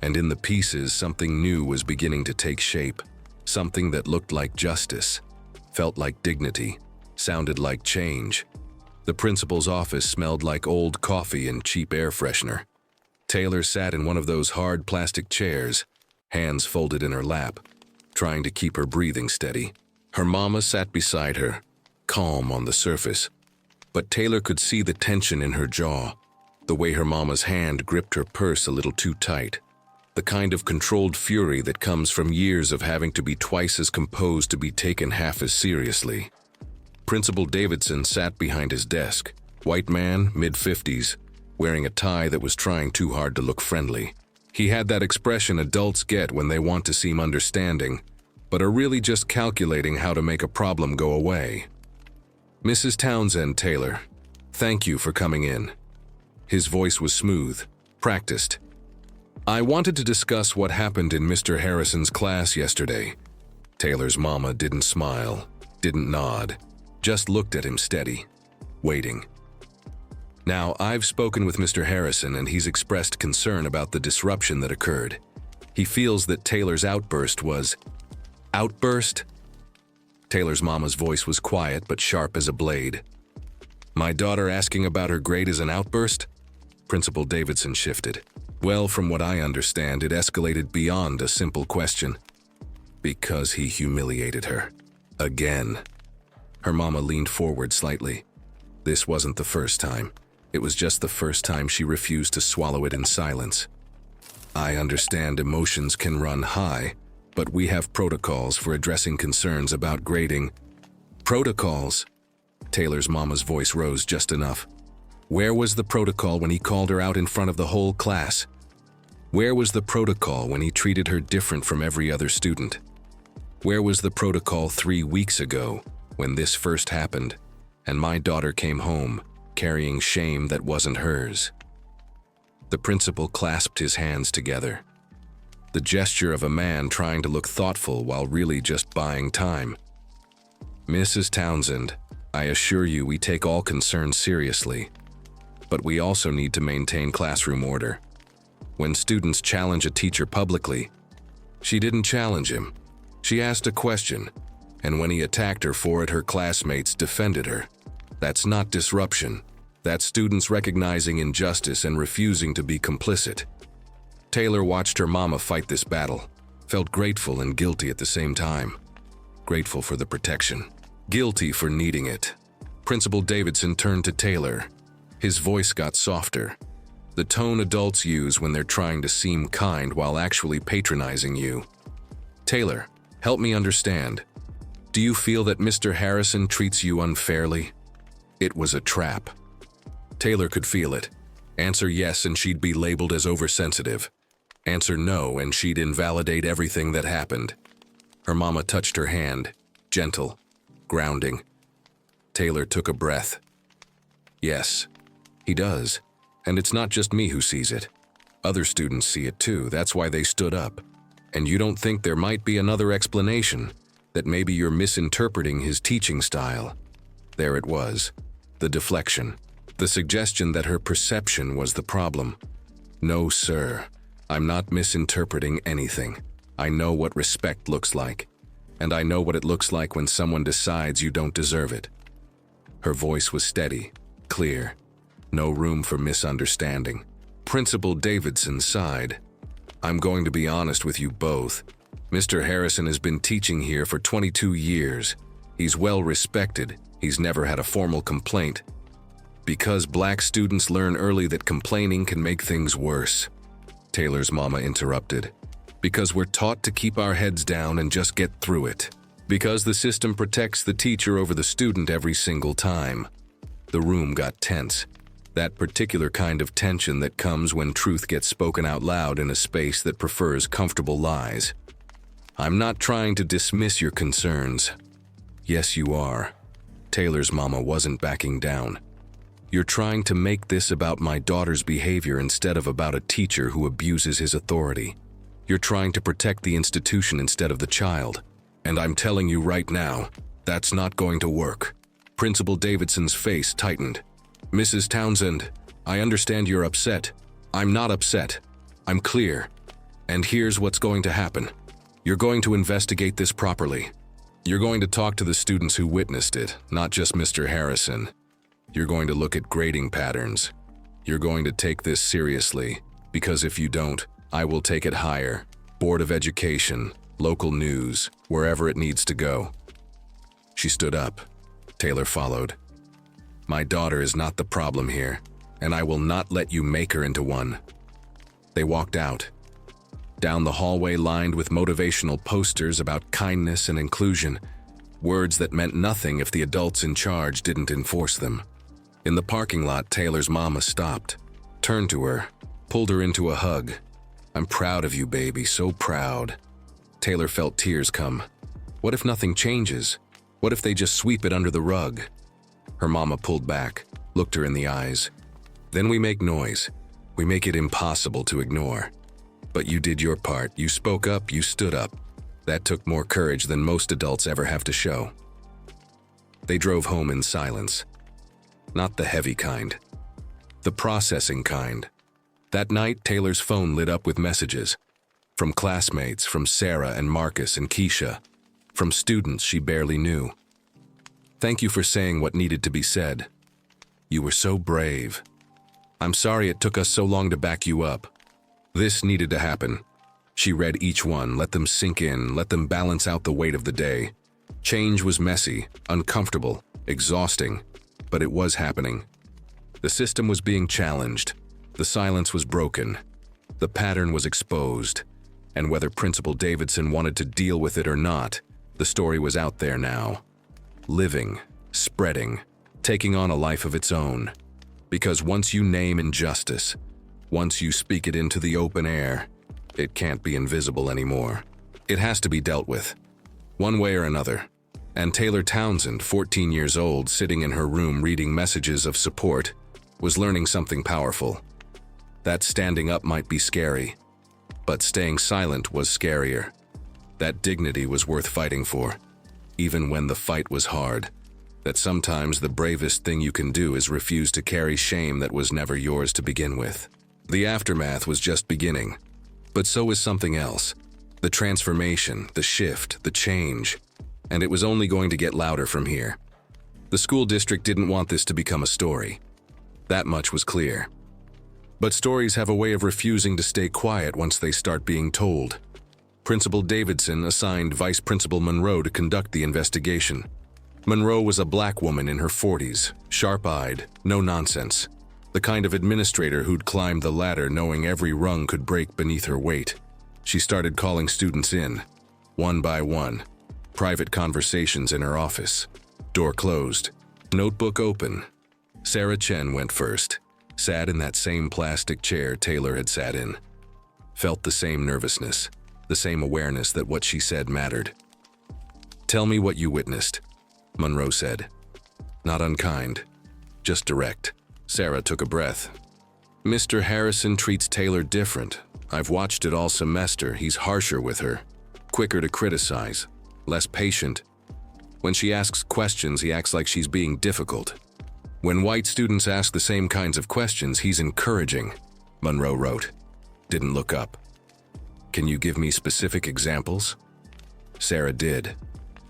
And in the pieces, something new was beginning to take shape. Something that looked like justice. Felt like dignity. Sounded like change. The principal's office smelled like old coffee and cheap air freshener. Taylor sat in one of those hard plastic chairs, hands folded in her lap, trying to keep her breathing steady. Her mama sat beside her, calm on the surface. But Taylor could see the tension in her jaw, the way her mama's hand gripped her purse a little too tight. The kind of controlled fury that comes from years of having to be twice as composed to be taken half as seriously. Principal Davidson sat behind his desk, white man, mid-50s, wearing a tie that was trying too hard to look friendly. He had that expression adults get when they want to seem understanding, but are really just calculating how to make a problem go away. Mrs. Townsend, Taylor, thank you for coming in. His voice was smooth, practiced. I wanted to discuss what happened in Mr. Harrison's class yesterday. Taylor's mama didn't smile, didn't nod, just looked at him steady, waiting. Now, I've spoken with Mr. Harrison and he's expressed concern about the disruption that occurred. He feels that Taylor's outburst was… Outburst? Taylor's mama's voice was quiet but sharp as a blade. My daughter asking about her grade is an outburst? Principal Davidson shifted. Well, from what I understand, it escalated beyond a simple question. Because he humiliated her. Again. Her mama leaned forward slightly. This wasn't the first time. It was just the first time she refused to swallow it in silence. I understand emotions can run high, but we have protocols for addressing concerns about grading. Protocols? Taylor's mama's voice rose just enough. Where was the protocol when he called her out in front of the whole class? Where was the protocol when he treated her different from every other student? Where was the protocol 3 weeks ago when this first happened and my daughter came home carrying shame that wasn't hers? The principal clasped his hands together. The gesture of a man trying to look thoughtful while really just buying time. Mrs. Townsend, I assure you we take all concerns seriously, but we also need to maintain classroom order. When students challenge a teacher publicly, she didn't challenge him. She asked a question, and when he attacked her for it, her classmates defended her. That's not disruption. That's students recognizing injustice and refusing to be complicit. Taylor watched her mama fight this battle, felt grateful and guilty at the same time. Grateful for the protection, guilty for needing it. Principal Davidson turned to Taylor. His voice got softer. The tone adults use when they're trying to seem kind while actually patronizing you. Taylor, help me understand. Do you feel that Mr. Harrison treats you unfairly? It was a trap. Taylor could feel it. Answer yes and she'd be labeled as oversensitive. Answer no and she'd invalidate everything that happened. Her mama touched her hand, gentle, grounding. Taylor took a breath. Yes, he does. And it's not just me who sees it. Other students see it too, that's why they stood up. And you don't think there might be another explanation, that maybe you're misinterpreting his teaching style. There it was, the deflection. The suggestion that her perception was the problem. No, sir. I'm not misinterpreting anything. I know what respect looks like. And I know what it looks like when someone decides you don't deserve it. Her voice was steady, clear. No room for misunderstanding. Principal Davidson sighed. I'm going to be honest with you both. Mr. Harrison has been teaching here for 22 years. He's well respected. He's never had a formal complaint. Because black students learn early that complaining can make things worse. Taylor's mama interrupted. Because we're taught to keep our heads down and just get through it. Because the system protects the teacher over the student every single time. The room got tense. That particular kind of tension that comes when truth gets spoken out loud in a space that prefers comfortable lies. I'm not trying to dismiss your concerns. Yes, you are. Taylor's mama wasn't backing down. You're trying to make this about my daughter's behavior instead of about a teacher who abuses his authority. You're trying to protect the institution instead of the child. And I'm telling you right now, that's not going to work. Principal Davidson's face tightened. Mrs. Townsend, I understand you're upset. I'm not upset. I'm clear. And here's what's going to happen. You're going to investigate this properly. You're going to talk to the students who witnessed it, not just Mr. Harrison. You're going to look at grading patterns. You're going to take this seriously, because if you don't, I will take it higher. Board of Education, local news, wherever it needs to go. She stood up. Taylor followed. My daughter is not the problem here, and I will not let you make her into one. They walked out. Down the hallway lined with motivational posters about kindness and inclusion, words that meant nothing if the adults in charge didn't enforce them. In the parking lot, Taylor's mama stopped, turned to her, pulled her into a hug. I'm proud of you, baby, so proud. Taylor felt tears come. What if nothing changes? What if they just sweep it under the rug? Her mama pulled back, looked her in the eyes. Then we make noise. We make it impossible to ignore. But you did your part. You spoke up, you stood up. That took more courage than most adults ever have to show. They drove home in silence. Not the heavy kind. The processing kind. That night, Taylor's phone lit up with messages. From classmates, from Sarah and Marcus and Keisha. From students she barely knew. Thank you for saying what needed to be said. You were so brave. I'm sorry it took us so long to back you up. This needed to happen. She read each one, let them sink in, let them balance out the weight of the day. Change was messy, uncomfortable, exhausting, but it was happening. The system was being challenged. The silence was broken. The pattern was exposed. And whether Principal Davidson wanted to deal with it or not, the story was out there now. Living, spreading, taking on a life of its own. Because once you name injustice, once you speak it into the open air, it can't be invisible anymore. It has to be dealt with, one way or another. And Taylor Townsend, 14 years old, sitting in her room reading messages of support, was learning something powerful. That standing up might be scary, but staying silent was scarier. That dignity was worth fighting for, even when the fight was hard. That sometimes the bravest thing you can do is refuse to carry shame that was never yours to begin with. The aftermath was just beginning, but so is something else. The transformation, the shift, the change. And it was only going to get louder from here. The school district didn't want this to become a story. That much was clear. But stories have a way of refusing to stay quiet once they start being told. Principal Davidson assigned Vice Principal Monroe to conduct the investigation. Monroe was a black woman in her 40s, sharp-eyed, no nonsense. The kind of administrator who'd climbed the ladder knowing every rung could break beneath her weight. She started calling students in, one by one. Private conversations in her office. Door closed. Notebook open. Sarah Chen went first. Sat in that same plastic chair Taylor had sat in. Felt the same nervousness, the same awareness that what she said mattered. Tell me what you witnessed, Monroe said. Not unkind, just direct. Sarah took a breath. Mr. Harrison treats Taylor different. I've watched it all semester. He's harsher with her, quicker to criticize, less patient. When she asks questions, he acts like she's being difficult. When white students ask the same kinds of questions, he's encouraging, Monroe wrote. Didn't look up. Can you give me specific examples? Sarah did.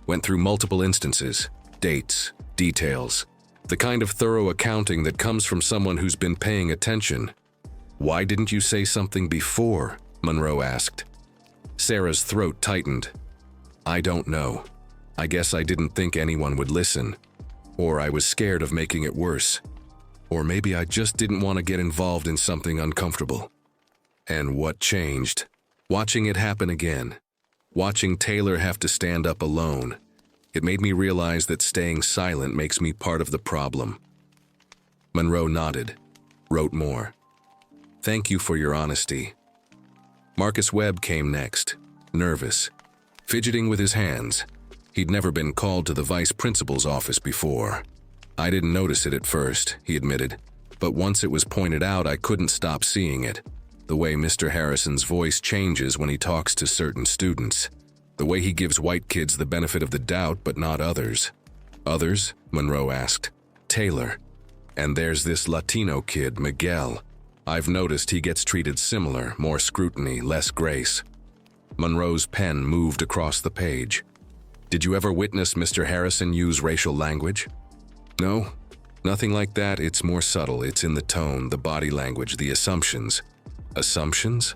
Went through multiple instances, dates, details. The kind of thorough accounting that comes from someone who's been paying attention. Why didn't you say something before? Monroe asked. Sarah's throat tightened. I don't know. I guess I didn't think anyone would listen. Or I was scared of making it worse. Or maybe I just didn't want to get involved in something uncomfortable. And what changed? Watching it happen again. Watching Taylor have to stand up alone. It made me realize that staying silent makes me part of the problem. Monroe nodded, wrote more. Thank you for your honesty. Marcus Webb came next, nervous, fidgeting with his hands. He'd never been called to the vice principal's office before. I didn't notice it at first, he admitted, but once it was pointed out, I couldn't stop seeing it. The way Mr. Harrison's voice changes when he talks to certain students. The way he gives white kids the benefit of the doubt, but not others. Others? Monroe asked. Taylor. And there's this Latino kid, Miguel. I've noticed he gets treated similar, more scrutiny, less grace. Monroe's pen moved across the page. Did you ever witness Mr. Harrison use racial language? No, nothing like that. It's more subtle. It's in the tone, the body language, the assumptions. Assumptions?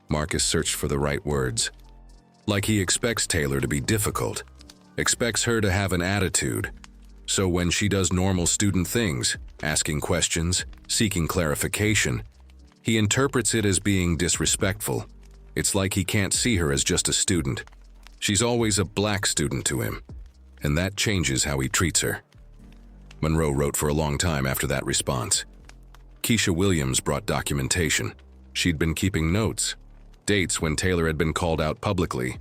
Marcus searched for the right words. Like he expects Taylor to be difficult, expects her to have an attitude. So when she does normal student things, asking questions, seeking clarification, he interprets it as being disrespectful. It's like he can't see her as just a student. She's always a black student to him, and that changes how he treats her. Monroe wrote for a long time after that response. Keisha Williams brought documentation. She'd been keeping notes, dates when Taylor had been called out publicly,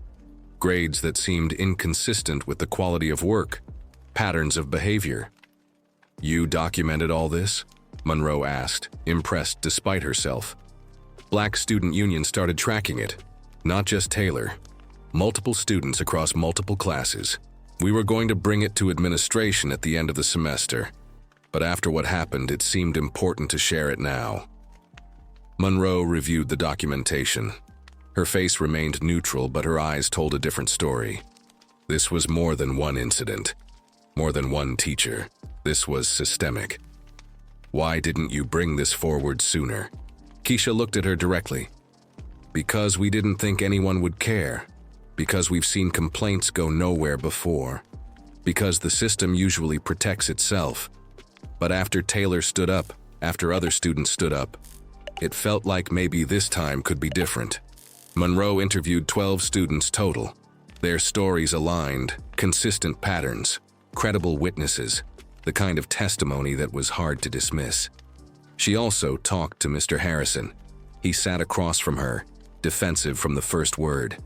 grades that seemed inconsistent with the quality of work, patterns of behavior. You documented all this? Monroe asked, impressed despite herself. Black Student Union started tracking it. Not just Taylor. Multiple students across multiple classes. We were going to bring it to administration at the end of the semester, but after what happened, it seemed important to share it now. Monroe reviewed the documentation. Her face remained neutral, but her eyes told a different story. This was more than one incident, more than one teacher. This was systemic. Why didn't you bring this forward sooner? Keisha looked at her directly. Because we didn't think anyone would care. Because we've seen complaints go nowhere before. Because the system usually protects itself. But after Taylor stood up, after other students stood up, it felt like maybe this time could be different. Monroe interviewed 12 students total. Their stories aligned, consistent patterns, credible witnesses, the kind of testimony that was hard to dismiss. She also talked to Mr. Harrison. He sat across from her, defensive from the first word.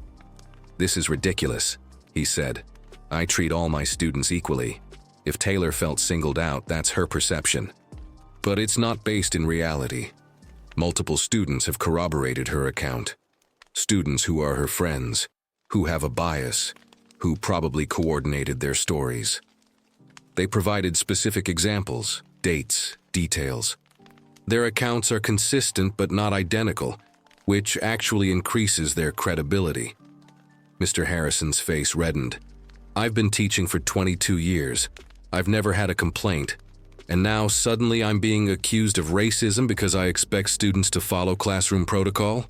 "This is ridiculous," he said. "I treat all my students equally. If Taylor felt singled out, that's her perception. But it's not based in reality. Multiple students have corroborated her account. Students who are her friends, who have a bias, who probably coordinated their stories. They provided specific examples, dates, details. Their accounts are consistent but not identical, which actually increases their credibility." Mr. Harrison's face reddened. "I've been teaching for 22 years. I've never had a complaint. And now suddenly I'm being accused of racism because I expect students to follow classroom protocol?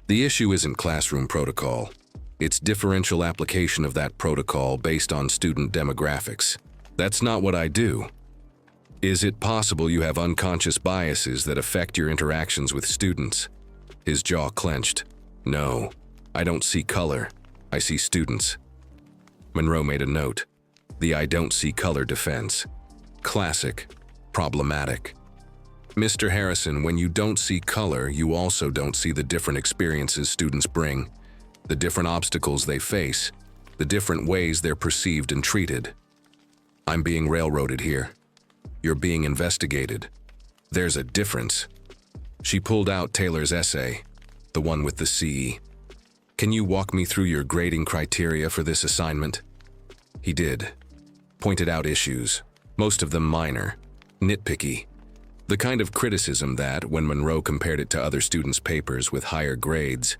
The issue isn't classroom protocol. It's differential application of that protocol based on student demographics. That's not what I do. Is it possible you have unconscious biases that affect your interactions with students?" His jaw clenched. "No, I don't see color. I see students." Monroe made a note. The "I don't see color" defense. Classic. Problematic. Mr. Harrison, when you don't see color, you also don't see the different experiences students bring, the different obstacles they face, the different ways they're perceived and treated. I'm being railroaded here. You're being investigated. There's a difference. She pulled out Taylor's essay, the one with the CE. "Can you walk me through your grading criteria for this assignment?" He did. Pointed out issues, most of them minor, nitpicky. The kind of criticism that, when Monroe compared it to other students' papers with higher grades,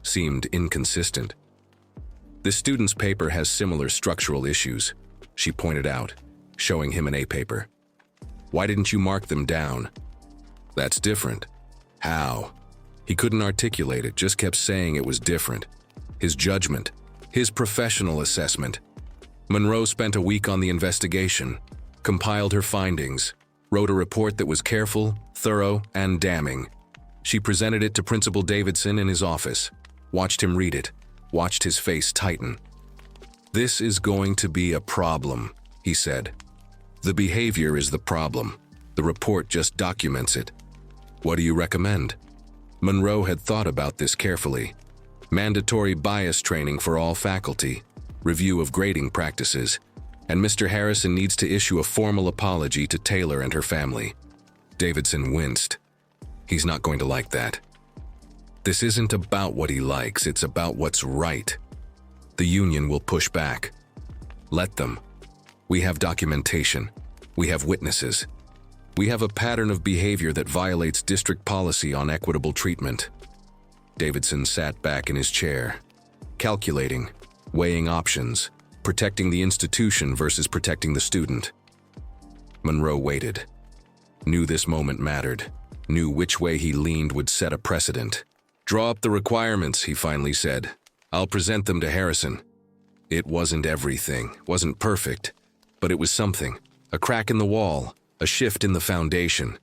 seemed inconsistent. "This student's paper has similar structural issues," she pointed out, showing him an A paper. "Why didn't you mark them down?" "That's different." "How?" He couldn't articulate it, just kept saying it was different. His judgment, his professional assessment. Monroe spent a week on the investigation, compiled her findings, wrote a report that was careful, thorough, and damning. She presented it to Principal Davidson in his office, watched him read it, watched his face tighten. "This is going to be a problem," he said. "The behavior is the problem. The report just documents it. What do you recommend?" Monroe had thought about this carefully. Mandatory bias training for all faculty, review of grading practices, and Mr. Harrison needs to issue a formal apology to Taylor and her family. Davidson winced. He's not going to like that. This isn't about what he likes, it's about what's right. The union will push back. Let them. We have documentation. We have witnesses. We have a pattern of behavior that violates district policy on equitable treatment. Davidson sat back in his chair, calculating, weighing options, protecting the institution versus protecting the student. Monroe waited. Knew this moment mattered. Knew which way he leaned would set a precedent. "Draw up the requirements," he finally said. "I'll present them to Harrison." It wasn't everything, wasn't perfect, but it was something. A crack in the wall, a shift in the foundation.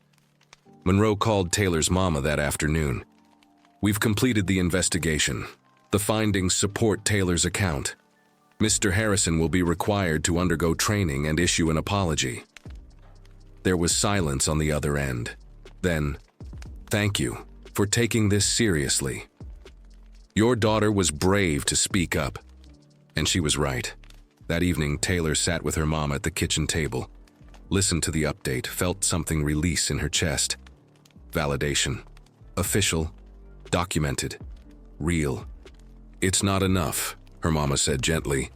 Monroe called Taylor's mama that afternoon. "We've completed the investigation. The findings support Taylor's account. Mr. Harrison will be required to undergo training and issue an apology." There was silence on the other end. Then, "Thank you for taking this seriously. Your daughter was brave to speak up." And she was right. That evening, Taylor sat with her mom at the kitchen table, listened to the update, felt something release in her chest. Validation. Official. Documented. Real. "It's not enough," her mama said gently,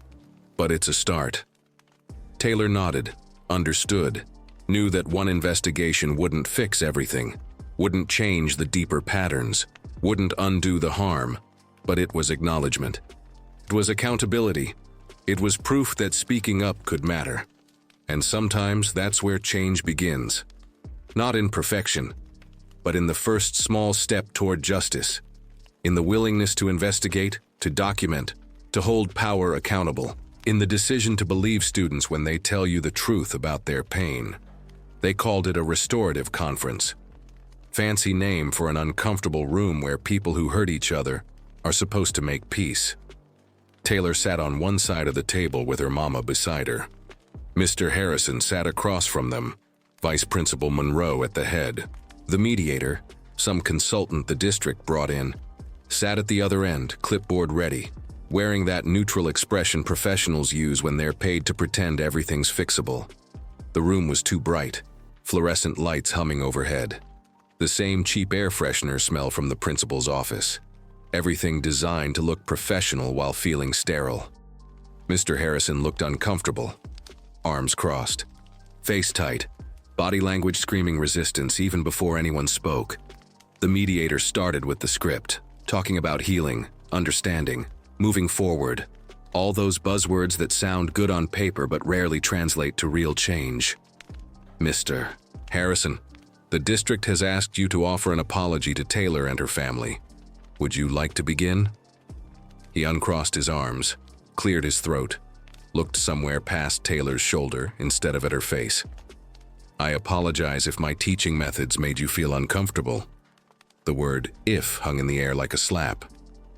"but it's a start." Taylor nodded, understood, knew that one investigation wouldn't fix everything, wouldn't change the deeper patterns, wouldn't undo the harm, but it was acknowledgement. It was accountability. It was proof that speaking up could matter. And sometimes that's where change begins. Not in perfection, but in the first small step toward justice. In the willingness to investigate, to document, to hold power accountable. In the decision to believe students when they tell you the truth about their pain. They called it a restorative conference. Fancy name for an uncomfortable room where people who hurt each other are supposed to make peace. Taylor sat on one side of the table with her mama beside her. Mr. Harrison sat across from them, Vice Principal Monroe at the head. The mediator, some consultant the district brought in, sat at the other end, clipboard ready, wearing that neutral expression professionals use when they're paid to pretend everything's fixable. The room was too bright, fluorescent lights humming overhead. The same cheap air freshener smell from the principal's office. Everything designed to look professional while feeling sterile. Mr. Harrison looked uncomfortable, arms crossed, face tight, body language screaming resistance even before anyone spoke. The mediator started with the script, talking about healing, understanding, moving forward, all those buzzwords that sound good on paper but rarely translate to real change. Mr. Harrison, the district has asked you to offer an apology to Taylor and her family. Would you like to begin? He uncrossed his arms, cleared his throat, looked somewhere past Taylor's shoulder instead of at her face. I apologize if my teaching methods made you feel uncomfortable. The word if hung in the air like a slap.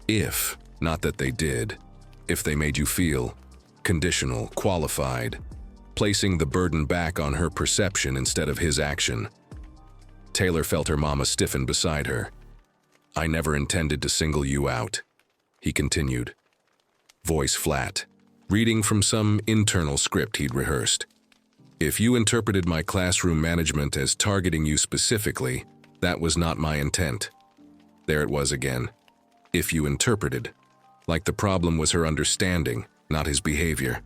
If, not that they did. If they made you feel conditional, qualified, placing the burden back on her perception instead of his action. Taylor felt her mama stiffen beside her. I never intended to single you out, he continued, voice flat, reading from some internal script he'd rehearsed. If you interpreted my classroom management as targeting you specifically, that was not my intent. There it was again. If you interpreted, like the problem was her understanding, not his behavior.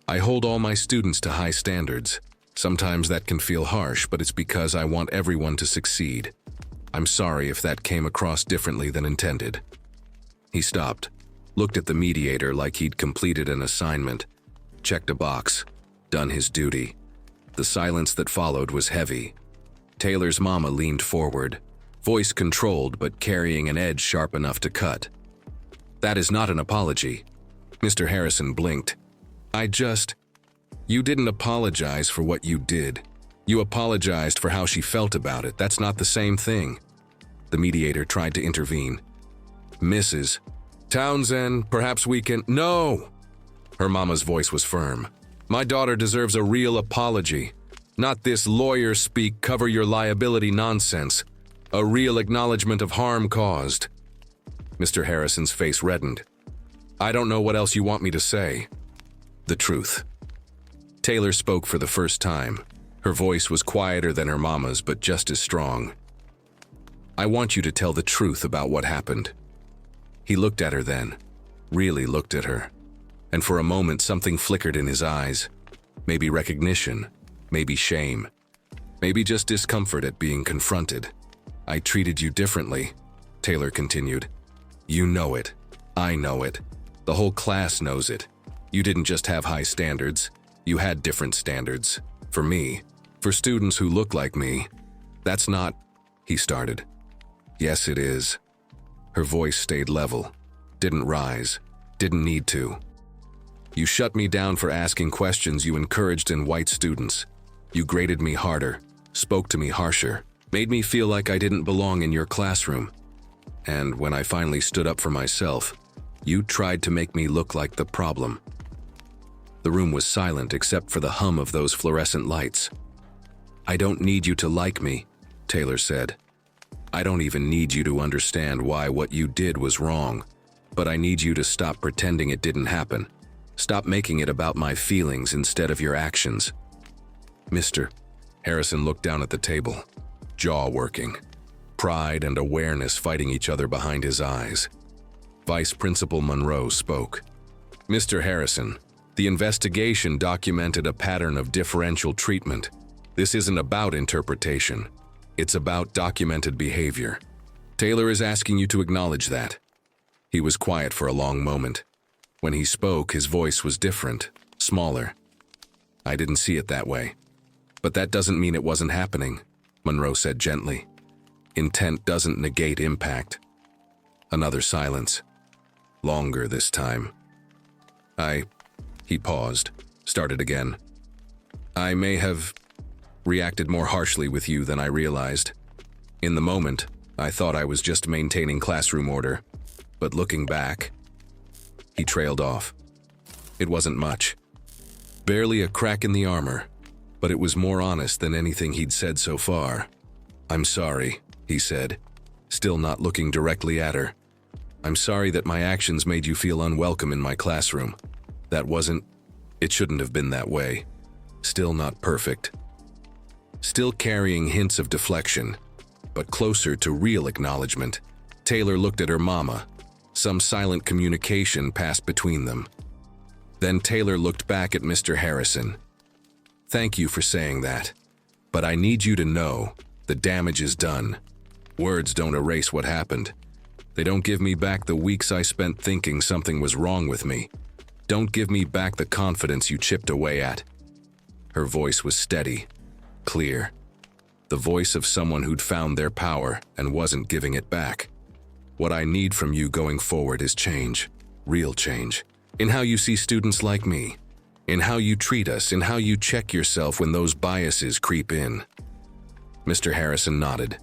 I hold all my students to high standards. Sometimes that can feel harsh, but it's because I want everyone to succeed. I'm sorry if that came across differently than intended. He stopped, looked at the mediator like he'd completed an assignment, checked a box, done his duty. The silence that followed was heavy. Taylor's mama leaned forward, voice controlled but carrying an edge sharp enough to cut. That is not an apology. Mr. Harrison blinked. You didn't apologize for what you did. You apologized for how she felt about it. That's not the same thing. The mediator tried to intervene. Mrs. Townsend, perhaps we can— No! Her mama's voice was firm. My daughter deserves a real apology. Not this lawyer speak, cover your liability nonsense. A real acknowledgement of harm caused. Mr. Harrison's face reddened. I don't know what else you want me to say. The truth. Taylor spoke for the first time. Her voice was quieter than her mama's, but just as strong. I want you to tell the truth about what happened. He looked at her then, really looked at her. And for a moment something flickered in his eyes. Maybe recognition, maybe shame, maybe just discomfort at being confronted. I treated you differently, Taylor continued. You know it. I know it. The whole class knows it. You didn't just have high standards. You had different standards. For me. For students who look like me. That's not— he started. Yes, it is. Her voice stayed level. Didn't rise. Didn't need to. You shut me down for asking questions you encouraged in white students. You graded me harder, spoke to me harsher, made me feel like I didn't belong in your classroom. And when I finally stood up for myself, you tried to make me look like the problem. The room was silent except for the hum of those fluorescent lights. I don't need you to like me, Taylor said. I don't even need you to understand why what you did was wrong, but I need you to stop pretending it didn't happen. Stop making it about my feelings instead of your actions. Mr. Harrison looked down at the table, jaw working, pride and awareness fighting each other behind his eyes. Vice Principal Monroe spoke. Mr. Harrison, The investigation documented a pattern of differential treatment. This isn't about interpretation. It's about documented behavior. Taylor is asking you to acknowledge that. He was quiet for a long moment. When he spoke, his voice was different, smaller. I didn't see it that way. But that doesn't mean it wasn't happening, Monroe said gently. Intent doesn't negate impact. Another silence. Longer this time. He paused, started again. I may have reacted more harshly with you than I realized. In the moment, I thought I was just maintaining classroom order. But looking back, he trailed off. It wasn't much. Barely a crack in the armor, but it was more honest than anything he'd said so far. I'm sorry, he said, still not looking directly at her. I'm sorry that my actions made you feel unwelcome in my classroom. It shouldn't have been that way. Still not perfect. Still carrying hints of deflection, but closer to real acknowledgement. Taylor looked at her mama. Some silent communication passed between them. Then Taylor looked back at Mr. Harrison. Thank you for saying that, but I need you to know the damage is done. Words don't erase what happened. They don't give me back the weeks I spent thinking something was wrong with me. Don't give me back the confidence you chipped away at. Her voice was steady, clear. The voice of someone who'd found their power and wasn't giving it back. What I need from you going forward is change, real change. In how you see students like me, in how you treat us, in how you check yourself when those biases creep in. Mr. Harrison nodded.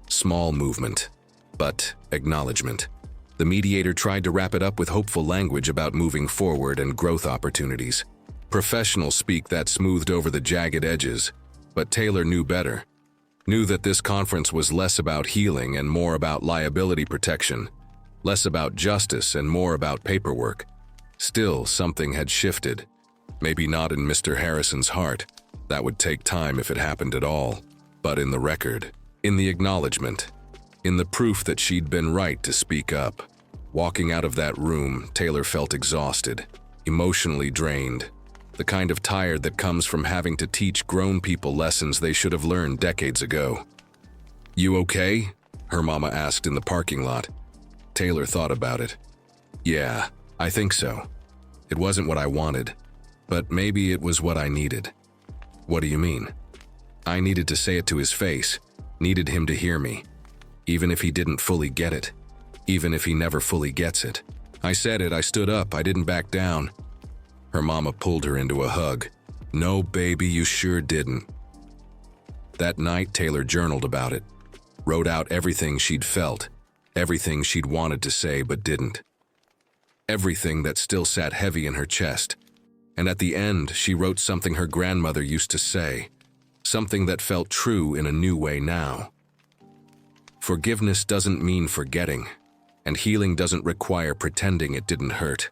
Small movement, but acknowledgement. The mediator tried to wrap it up with hopeful language about moving forward and growth opportunities. Professional speak that smoothed over the jagged edges, but Taylor knew better. Knew that this conference was less about healing and more about liability protection, less about justice and more about paperwork. Still, something had shifted. Maybe not in Mr. Harrison's heart. That would take time if it happened at all. But in the record, in the acknowledgement, in the proof that she'd been right to speak up. Walking out of that room, Taylor felt exhausted, emotionally drained. The kind of tired that comes from having to teach grown people lessons they should have learned decades ago. You okay? Her mama asked in the parking lot. Taylor thought about it. Yeah, I think so. It wasn't what I wanted, but maybe it was what I needed. What do you mean? I needed to say it to his face, needed him to hear me, even if he didn't fully get it, even if he never fully gets it. I said it, I stood up, I didn't back down. Her mama pulled her into a hug. No, baby, you sure didn't. That night, Taylor journaled about it, wrote out everything she'd felt, everything she'd wanted to say but didn't. Everything that still sat heavy in her chest. And at the end, she wrote something her grandmother used to say, something that felt true in a new way now. Forgiveness doesn't mean forgetting, and healing doesn't require pretending it didn't hurt.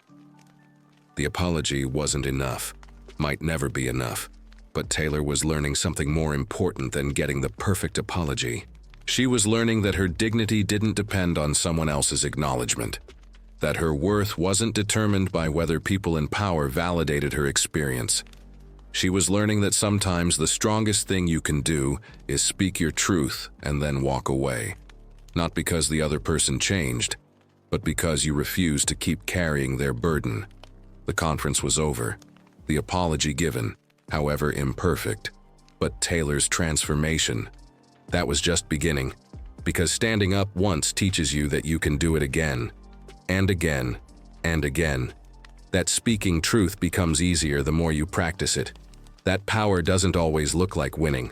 The apology wasn't enough, might never be enough, but Taylor was learning something more important than getting the perfect apology. She was learning that her dignity didn't depend on someone else's acknowledgement, that her worth wasn't determined by whether people in power validated her experience. She was learning that sometimes the strongest thing you can do is speak your truth and then walk away. Not because the other person changed, but because you refused to keep carrying their burden. The conference was over, the apology given, however imperfect. But Taylor's transformation, that was just beginning, because standing up once teaches you that you can do it again, and again, and again. That speaking truth becomes easier the more you practice it. That power doesn't always look like winning.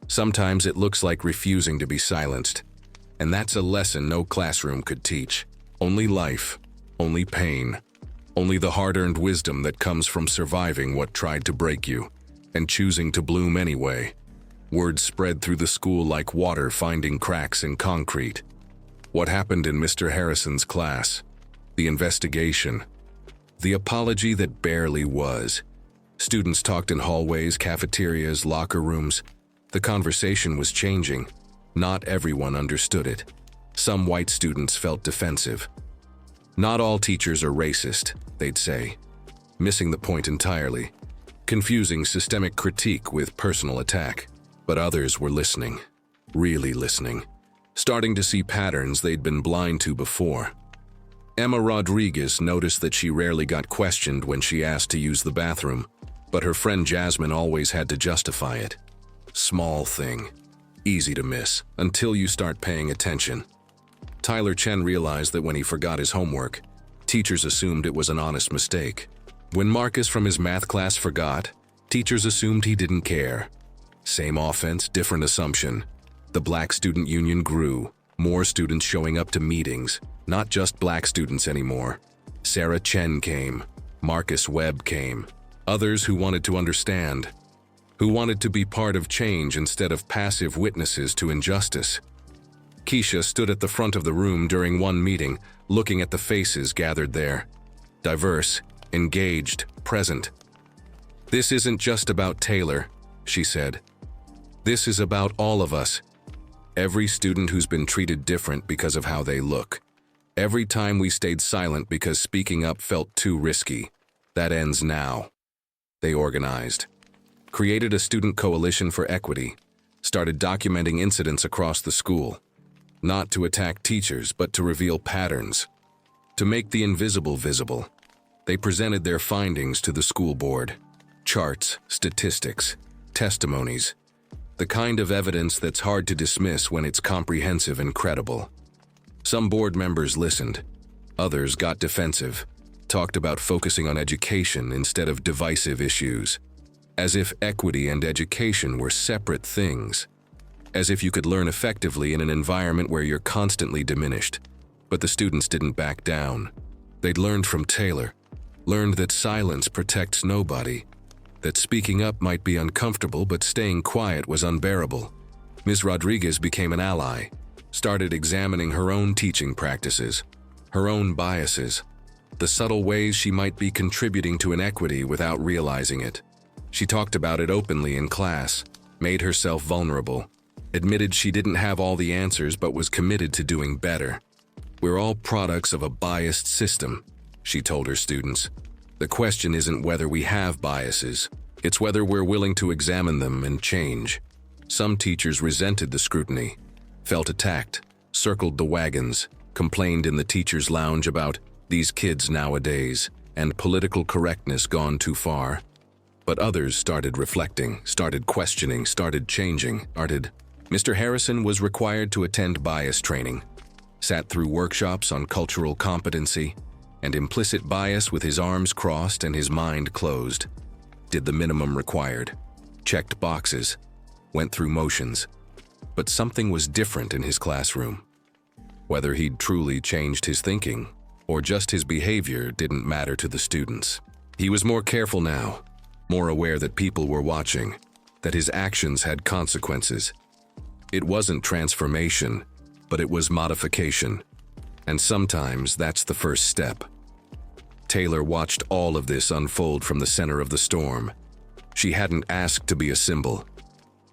Sometimes it looks like refusing to be silenced. And that's a lesson no classroom could teach. Only life, only pain, only the hard-earned wisdom that comes from surviving what tried to break you, and choosing to bloom anyway. Word spread through the school like water finding cracks in concrete. What happened in Mr. Harrison's class? The investigation. The apology that barely was. Students talked in hallways, cafeterias, locker rooms. The conversation was changing. Not everyone understood it. Some white students felt defensive. Not all teachers are racist, they'd say. missing the point entirely, confusing systemic critique with personal attack. But others were listening, really listening, starting to see patterns they'd been blind to before. Emma Rodriguez noticed that she rarely got questioned when she asked to use the bathroom, but her friend Jasmine always had to justify it. Small thing, easy to miss, until you start paying attention. Tyler Chen realized that when he forgot his homework, teachers assumed it was an honest mistake. When Marcus from his math class forgot, teachers assumed he didn't care. Same offense, different assumption. The Black Student Union grew, more students showing up to meetings, not just black students anymore. Sarah Chen came, Marcus Webb came, others who wanted to understand, who wanted to be part of change instead of passive witnesses to injustice. Keisha stood at the front of the room during one meeting, looking at the faces gathered there. Diverse, engaged, present. "This isn't just about Taylor," she said. "This is about all of us. Every student who's been treated different because of how they look. Every time we stayed silent because speaking up felt too risky. That ends now." They organized, created a student coalition for equity, started documenting incidents across the school. Not to attack teachers, but to reveal patterns. To make the invisible visible. They presented their findings to the school board. Charts, statistics, testimonies. The kind of evidence that's hard to dismiss when it's comprehensive and credible. Some board members listened. Others got defensive, talked about focusing on education instead of divisive issues. As if equity and education were separate things. As if you could learn effectively in an environment where you're constantly diminished. But the students didn't back down. They'd learned from Taylor, learned that silence protects nobody, that speaking up might be uncomfortable but staying quiet was unbearable. Ms. Rodriguez became an ally, started examining her own teaching practices, her own biases, the subtle ways she might be contributing to inequity without realizing it. She talked about it openly in class, made herself vulnerable, admitted she didn't have all the answers but was committed to doing better. "We're all products of a biased system," she told her students. "The question isn't whether we have biases, it's whether we're willing to examine them and change." Some teachers resented the scrutiny, felt attacked, circled the wagons, complained in the teacher's lounge about "these kids nowadays" and political correctness gone too far. But others started reflecting, started questioning, started changing, Mr. Harrison was required to attend bias training, sat through workshops on cultural competency, and implicit bias with his arms crossed and his mind closed. Did the minimum required, checked boxes, went through motions. But something was different in his classroom. Whether he'd truly changed his thinking, or just his behavior didn't matter to the students. He was more careful now, more aware that people were watching, that his actions had consequences. It wasn't transformation, but it was modification. And sometimes that's the first step. Taylor watched all of this unfold from the center of the storm. She hadn't asked to be a symbol,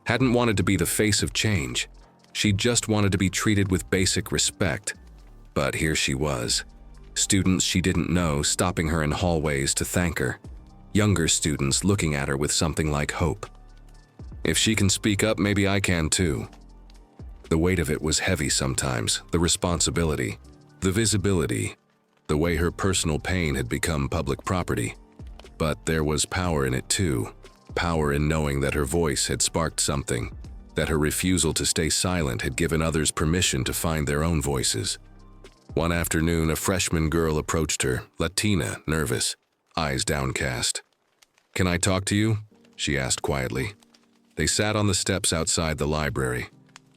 hadn't wanted to be the face of change. She just wanted to be treated with basic respect. But here she was. Students she didn't know stopping her in hallways to thank her. Younger students looking at her with something like hope. If she can speak up, maybe I can too. The weight of it was heavy sometimes, the responsibility, the visibility, the way her personal pain had become public property. But there was power in it too, power in knowing that her voice had sparked something, that her refusal to stay silent had given others permission to find their own voices. One afternoon, a freshman girl approached her, Latina, nervous, eyes downcast. "Can I talk to you?" she asked quietly. They sat on the steps outside the library.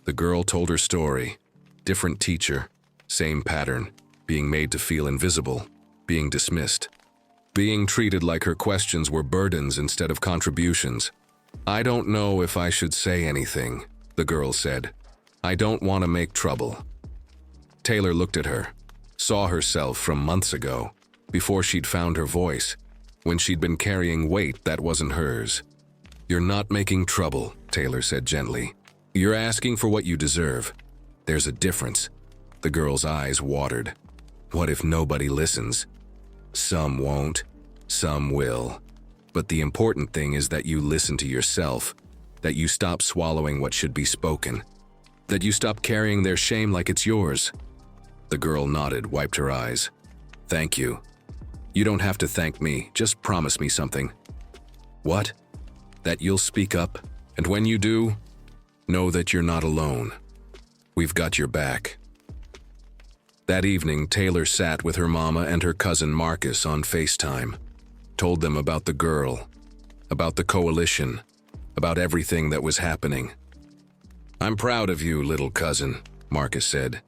The girl told her story. Different teacher, same pattern, being made to feel invisible, being dismissed, being treated like her questions were burdens instead of contributions. "I don't know if I should say anything," the girl said. "I don't want to make trouble." Taylor looked at her, saw herself from months ago, before she'd found her voice, when she'd been carrying weight that wasn't hers. "You're not making trouble," Taylor said gently. "You're asking for what you deserve. There's a difference." The girl's eyes watered. What if nobody listens? Some won't. Some will. But the important thing is that you listen to yourself, that you stop swallowing what should be spoken, that you stop carrying their shame like it's yours. The girl nodded, wiped her eyes. Thank you. You don't have to thank me, just promise me something. What? That you'll speak up, and when you do, know that you're not alone. We've got your back. That evening, Taylor sat with her mama and her cousin Marcus on FaceTime, told them about the girl, about the coalition, about everything that was happening. I'm proud of you, little cousin, Marcus said.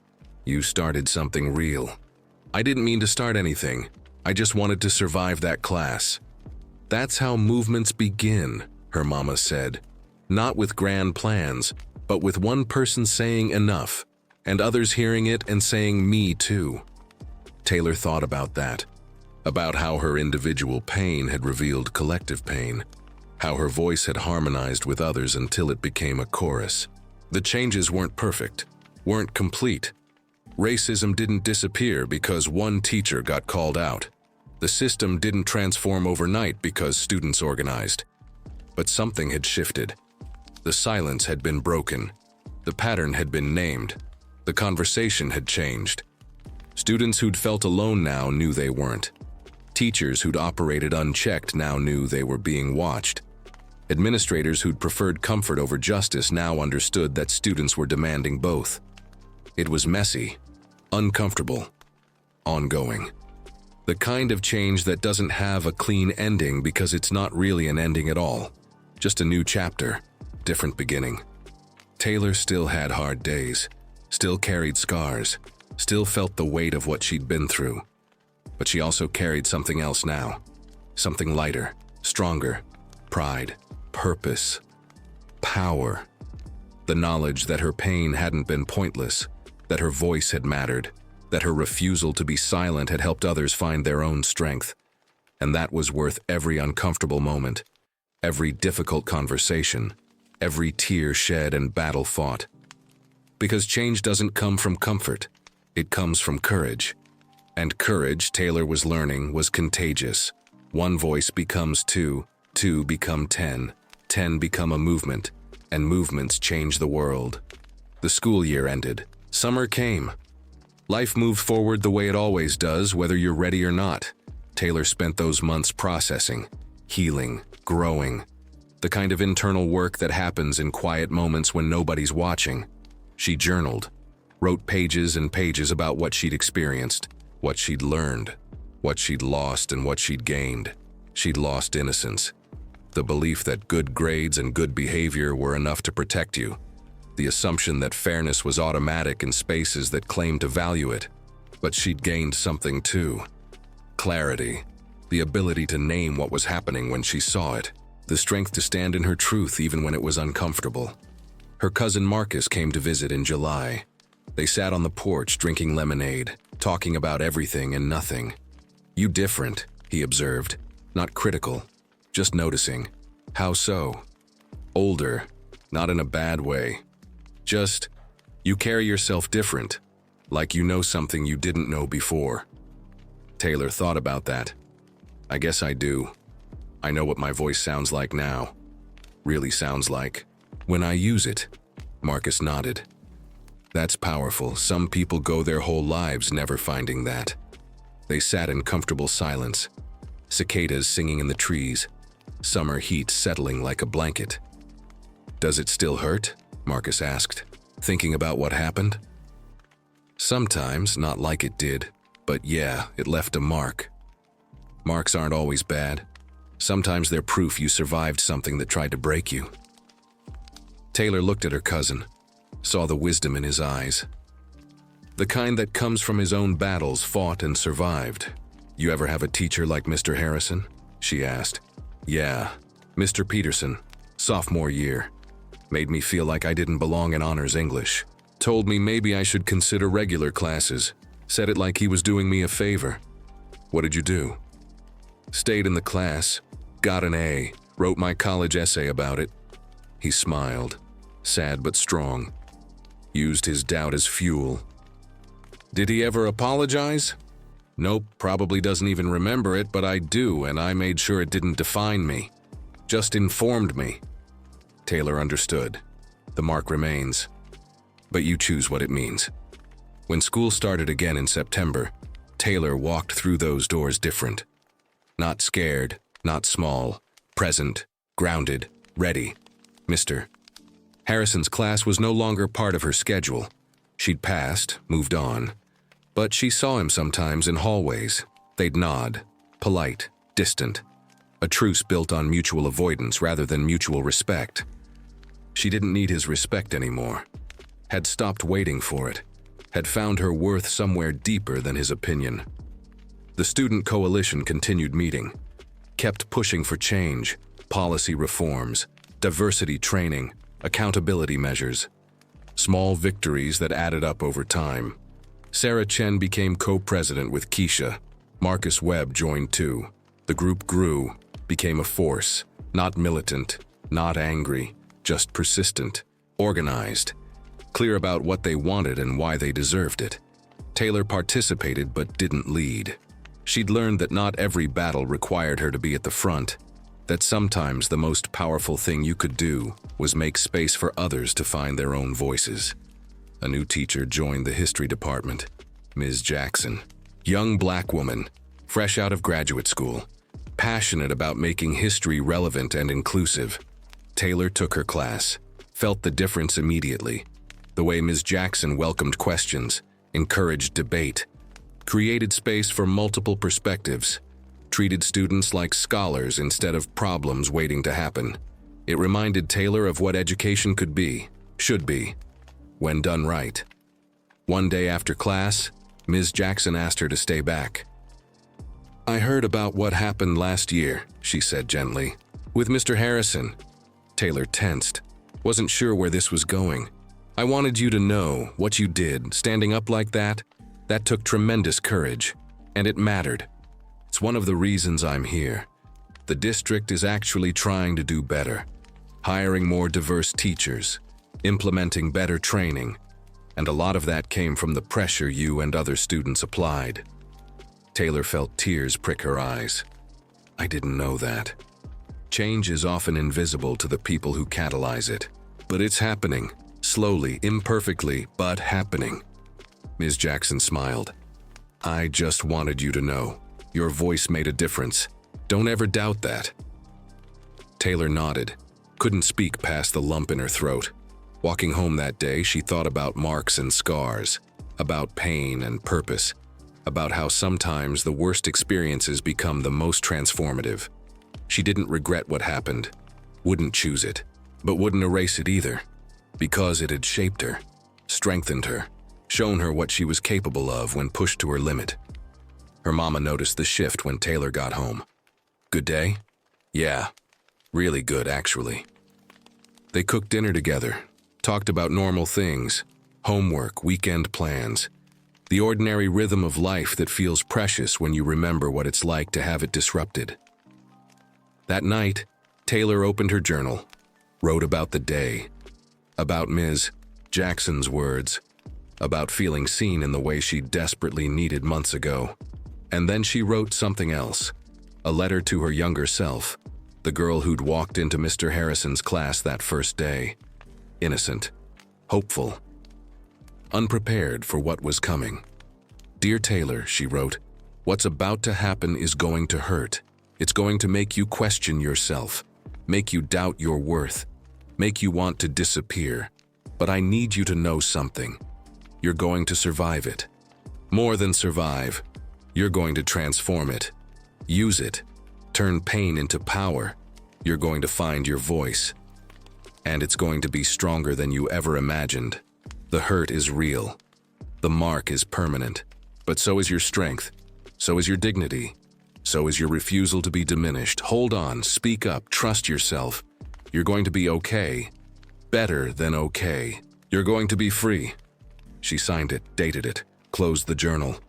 You started something real. I didn't mean to start anything. I just wanted to survive that class. That's how movements begin, her mama said. Not with grand plans, but with one person saying enough, and others hearing it and saying me too. Taylor thought about that, about how her individual pain had revealed collective pain, how her voice had harmonized with others until it became a chorus. The changes weren't perfect, weren't complete. Racism didn't disappear because one teacher got called out. The system didn't transform overnight because students organized. But something had shifted. The silence had been broken. The pattern had been named. The conversation had changed. Students who'd felt alone now knew they weren't. Teachers who'd operated unchecked now knew they were being watched. Administrators who'd preferred comfort over justice now understood that students were demanding both. It was messy, uncomfortable, ongoing. The kind of change that doesn't have a clean ending because it's not really an ending at all. Just a new chapter, different beginning. Taylor still had hard days, still carried scars, still felt the weight of what she'd been through. But she also carried something else now. Something lighter, stronger, pride, purpose, power. The knowledge that her pain hadn't been pointless, that her voice had mattered, that her refusal to be silent had helped others find their own strength. And that was worth every uncomfortable moment, every difficult conversation, every tear shed and battle fought. Because change doesn't come from comfort, it comes from courage. And courage, Taylor was learning, was contagious. One voice becomes two, two become 10, 10 become a movement, and movements change the world. The school year ended. Summer came. Life moved forward the way it always does, whether you're ready or not. Taylor spent those months processing, healing, growing. The kind of internal work that happens in quiet moments when nobody's watching. She journaled, wrote pages and pages about what she'd experienced, what she'd learned, what she'd lost and what she'd gained. She'd lost innocence. The belief that good grades and good behavior were enough to protect you. The assumption that fairness was automatic in spaces that claimed to value it. But she'd gained something too. Clarity. The ability to name what was happening when she saw it. The strength to stand in her truth even when it was uncomfortable. Her cousin Marcus came to visit in July. They sat on the porch drinking lemonade, talking about everything and nothing. You different, he observed. Not critical, just noticing. How so? Older, not in a bad way. Just, you carry yourself different, like you know something you didn't know before. Taylor thought about that. I guess I do. I know what my voice sounds like now. Really sounds like. When I use it. Marcus nodded. That's powerful. Some people go their whole lives never finding that. They sat in comfortable silence. Cicadas singing in the trees. Summer heat settling like a blanket. Does it still hurt? Marcus asked, thinking about what happened. Sometimes, not like it did, but yeah, it left a mark. Marks aren't always bad. Sometimes they're proof you survived something that tried to break you. Taylor looked at her cousin, saw the wisdom in his eyes. The kind that comes from his own battles fought and survived. You ever have a teacher like Mr. Harrison? She asked. Yeah, Mr. Peterson, sophomore year. Made me feel like I didn't belong in honors English. Told me maybe I should consider regular classes. Said it like he was doing me a favor. What did you do? Stayed in the class, got an A, wrote my college essay about it. He smiled, sad but strong. Used his doubt as fuel. Did he ever apologize? Nope, probably doesn't even remember it, but I do, and I made sure it didn't define me. Just informed me. Taylor understood. The mark remains. But you choose what it means. When school started again in September, Taylor walked through those doors different. Not scared, not small, present, grounded, ready. Mr. Harrison's class was no longer part of her schedule. She'd passed, moved on. But she saw him sometimes in hallways. They'd nod, polite, distant. A truce built on mutual avoidance rather than mutual respect. She didn't need his respect anymore. Had stopped waiting for it. Had found her worth somewhere deeper than his opinion. The student coalition continued meeting. Kept pushing for change, policy reforms, diversity training, accountability measures. Small victories that added up over time. Sarah Chen became co-president with Keisha. Marcus Webb joined too. The group grew, became a force. Not militant, not angry, just persistent, organized. Clear about what they wanted and why they deserved it. Taylor participated but didn't lead. She'd learned that not every battle required her to be at the front. That sometimes the most powerful thing you could do was make space for others to find their own voices. A new teacher joined the history department, Ms. Jackson. Young black woman, fresh out of graduate school, passionate about making history relevant and inclusive. Taylor took her class, felt the difference immediately. The way Ms. Jackson welcomed questions, encouraged debate, created space for multiple perspectives, treated students like scholars instead of problems waiting to happen. It reminded Taylor of what education could be, should be, when done right. One day after class, Ms. Jackson asked her to stay back. "I heard about what happened last year," she said gently. "With Mr. Harrison." Taylor tensed, wasn't sure where this was going. "I wanted you to know what you did, standing up like that. That took tremendous courage, and it mattered. It's one of the reasons I'm here. The district is actually trying to do better, hiring more diverse teachers, implementing better training, and a lot of that came from the pressure you and other students applied." Taylor felt tears prick her eyes. "I didn't know that." Change is often invisible to the people who catalyze it, but it's happening, slowly, imperfectly, but happening. Ms. Jackson smiled. "I just wanted you to know. Your voice made a difference. Don't ever doubt that." Taylor nodded, couldn't speak past the lump in her throat. Walking home that day, she thought about marks and scars, about pain and purpose, about how sometimes the worst experiences become the most transformative. She didn't regret what happened, wouldn't choose it, but wouldn't erase it either, because it had shaped her, strengthened her, shown her what she was capable of when pushed to her limit. Her mama noticed the shift when Taylor got home. "Good day?" "Yeah, really good, actually." They cooked dinner together, talked about normal things, homework, weekend plans, the ordinary rhythm of life that feels precious when you remember what it's like to have it disrupted. That night, Taylor opened her journal, wrote about the day, about Ms. Jackson's words, about feeling seen in the way she desperately needed months ago. And then she wrote something else, a letter to her younger self, the girl who'd walked into Mr. Harrison's class that first day. Innocent, hopeful, unprepared for what was coming. "Dear Taylor," she wrote, "what's about to happen is going to hurt. It's going to make you question yourself, make you doubt your worth, make you want to disappear. But I need you to know something. You're going to survive it. More than survive, you're going to transform it. Use it. Turn pain into power. You're going to find your voice. And it's going to be stronger than you ever imagined. The hurt is real. The mark is permanent. But so is your strength. So is your dignity. So is your refusal to be diminished. Hold on, speak up, trust yourself. You're going to be okay. Better than okay. You're going to be free." She signed it, dated it, closed the journal.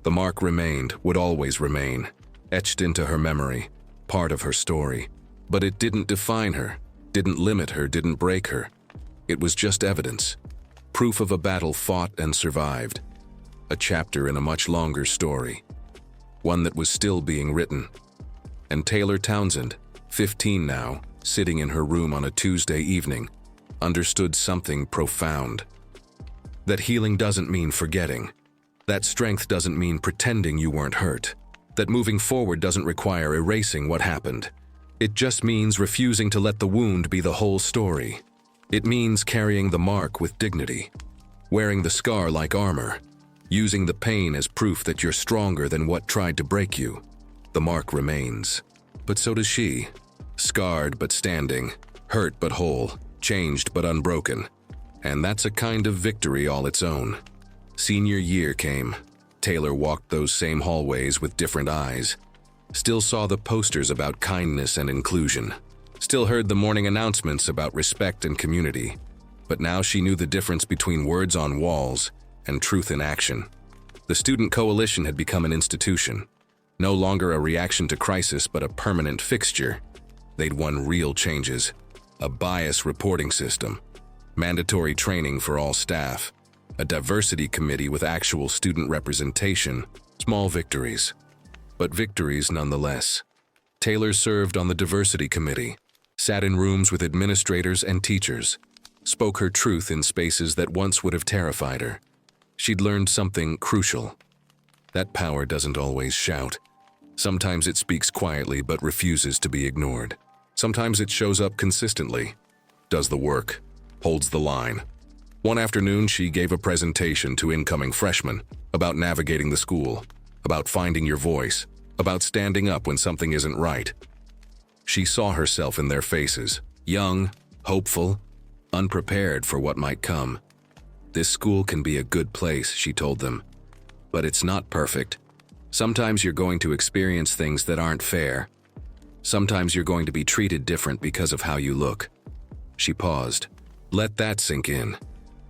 The mark remained, would always remain, etched into her memory, part of her story. But it didn't define her, didn't limit her, didn't break her. It was just evidence, proof of a battle fought and survived, a chapter in a much longer story. one that was still being written. And Taylor Townsend, 15 now, sitting in her room on a Tuesday evening, understood something profound. That healing doesn't mean forgetting. That strength doesn't mean pretending you weren't hurt. That moving forward doesn't require erasing what happened. It just means refusing to let the wound be the whole story. It means carrying the mark with dignity, wearing the scar like armor, using the pain as proof that you're stronger than what tried to break you. The mark remains. But so does she. Scarred but standing, hurt but whole, changed but unbroken. And that's a kind of victory all its own. Senior year came. Taylor walked those same hallways with different eyes. Still saw the posters about kindness and inclusion. Still heard the morning announcements about respect and community. But now she knew the difference between words on walls and truth in action. The Student Coalition had become an institution. No longer a reaction to crisis, but a permanent fixture. They'd won real changes. A bias reporting system. Mandatory training for all staff. A diversity committee with actual student representation. Small victories. But victories nonetheless. Taylor served on the diversity committee. Sat in rooms with administrators and teachers. Spoke her truth in spaces that once would have terrified her. She'd learned something crucial. That power doesn't always shout. Sometimes it speaks quietly but refuses to be ignored. Sometimes it shows up consistently, does the work, holds the line. One afternoon, she gave a presentation to incoming freshmen about navigating the school, about finding your voice, about standing up when something isn't right. She saw herself in their faces, young, hopeful, unprepared for what might come. This school can be a good place, she told them, but it's not perfect. Sometimes you're going to experience things that aren't fair. Sometimes you're going to be treated different because of how you look. She paused. Let that sink in.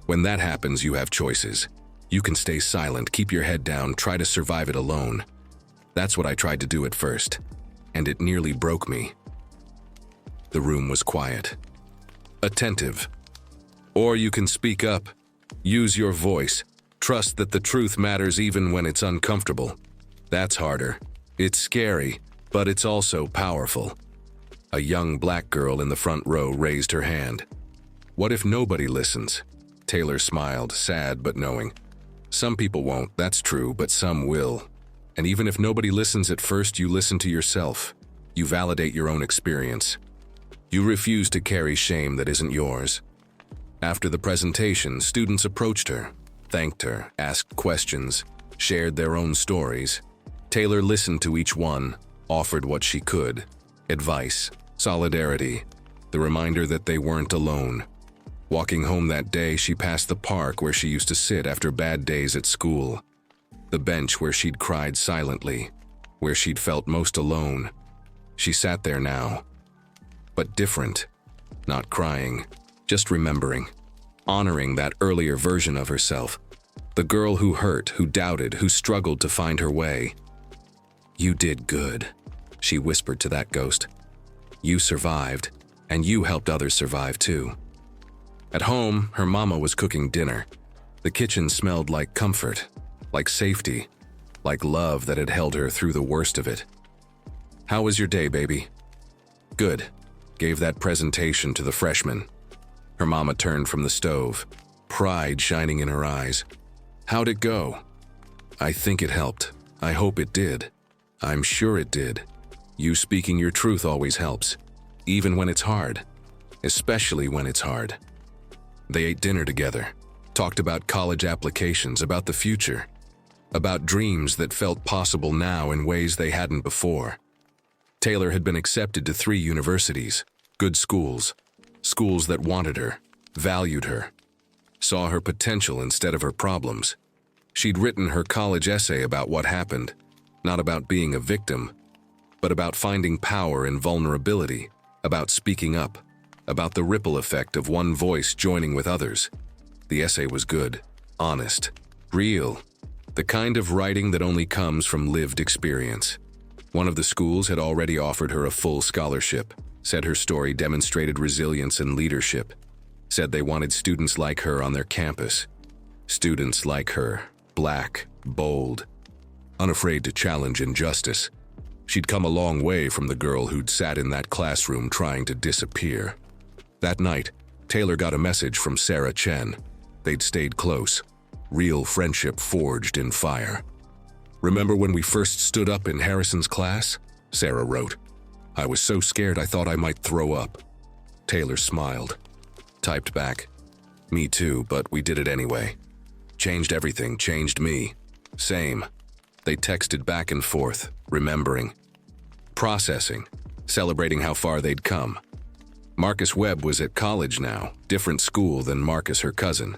When that happens, you have choices. You can stay silent, keep your head down, try to survive it alone. That's what I tried to do at first, and it nearly broke me. The room was quiet, attentive. Or you can speak up, use your voice, trust that the truth matters even when it's uncomfortable. That's harder. It's scary, but it's also powerful. A young black girl in the front row raised her hand. What if nobody listens? Taylor smiled, sad but knowing. Some people won't, that's true, but some will. And even if nobody listens at first, you listen to yourself. You validate your own experience. You refuse to carry shame that isn't yours. After the presentation, students approached her, thanked her, asked questions, shared their own stories. Taylor listened to each one, offered what she could. Advice, solidarity, the reminder that they weren't alone. Walking home that day, she passed the park where she used to sit after bad days at school. The bench where she'd cried silently, where she'd felt most alone. She sat there now, but different, not crying, just remembering, honoring that earlier version of herself, the girl who hurt, who doubted, who struggled to find her way. You did good, she whispered to that ghost. You survived, and you helped others survive too. At home, her mama was cooking dinner. The kitchen smelled like comfort, like safety, like love that had held her through the worst of it. How was your day, baby? Good. Gave that presentation to the freshmen. Her mama turned from the stove, pride shining in her eyes. How'd it go? I think it helped. I hope it did. I'm sure it did. You speaking your truth always helps, even when it's hard, especially when it's hard. They ate dinner together, talked about college applications, about the future, about dreams that felt possible now in ways they hadn't before. Taylor had been accepted to 3 universities, good schools, schools that wanted her, valued her, saw her potential instead of her problems. She'd written her college essay about what happened, not about being a victim, but about finding power in vulnerability, about speaking up, about the ripple effect of one voice joining with others. The essay was good, honest, real, the kind of writing that only comes from lived experience. One of the schools had already offered her a full scholarship, said her story demonstrated resilience and leadership, said they wanted students like her on their campus. Students like her, black, bold. unafraid to challenge injustice. She'd come a long way from the girl who'd sat in that classroom trying to disappear. That night, Taylor got a message from Sarah Chen. They'd stayed close. Real friendship forged in fire. "Remember when we first stood up in Harrison's class?" Sarah wrote. "I was so scared I thought I might throw up." Taylor smiled. Typed back, "Me too, but we did it anyway. Changed everything, changed me." Same. They texted back and forth, remembering. Processing, celebrating how far they'd come. Marcus Webb was at college now, different school than Marcus, her cousin.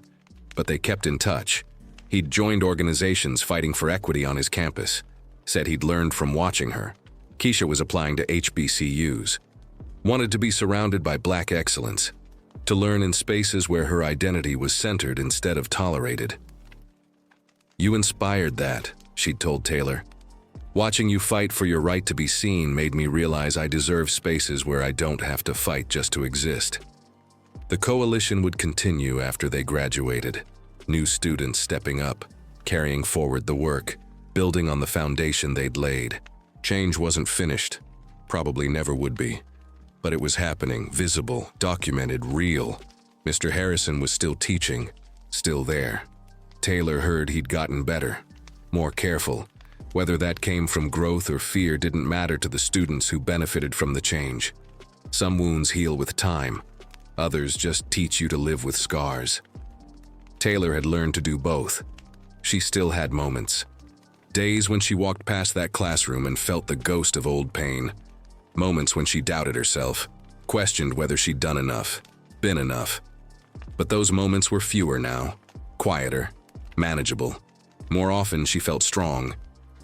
But they kept in touch. He'd joined organizations fighting for equity on his campus. Said he'd learned from watching her. Keisha was applying to HBCUs. Wanted to be surrounded by Black excellence. To learn in spaces where her identity was centered instead of tolerated. "You inspired that," she'd told Taylor. "Watching you fight for your right to be seen made me realize I deserve spaces where I don't have to fight just to exist." The coalition would continue after they graduated. New students stepping up, carrying forward the work, building on the foundation they'd laid. Change wasn't finished, probably never would be. But it was happening, visible, documented, real. Mr. Harrison was still teaching, still there. Taylor heard he'd gotten better, more careful. Whether that came from growth or fear didn't matter to the students who benefited from the change. Some wounds heal with time. Others just teach you to live with scars. Taylor had learned to do both. She still had moments. Days when she walked past that classroom and felt the ghost of old pain. Moments when she doubted herself, questioned whether she'd done enough, been enough. But those moments were fewer now, quieter, manageable. More often she felt strong,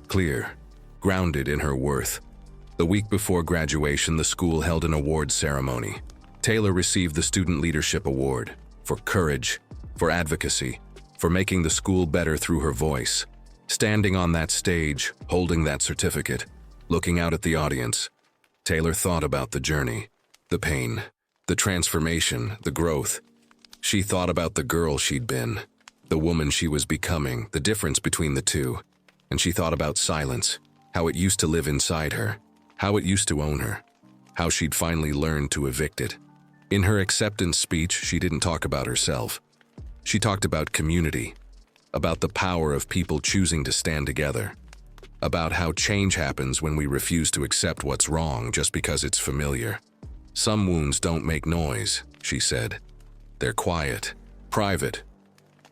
clear, grounded in her worth. The week before graduation, the school held an awards ceremony. Taylor received the Student Leadership Award for courage, for advocacy, for making the school better through her voice. Standing on that stage, holding that certificate, looking out at the audience, Taylor thought about the journey, the pain, the transformation, the growth. She thought about the girl she'd been, the woman she was becoming, the difference between the two. And she thought about silence, how it used to live inside her, how it used to own her, how she'd finally learned to evict it. In her acceptance speech, she didn't talk about herself. She talked about community, about the power of people choosing to stand together, about how change happens when we refuse to accept what's wrong just because it's familiar. "Some wounds don't make noise," she said. "They're quiet, private,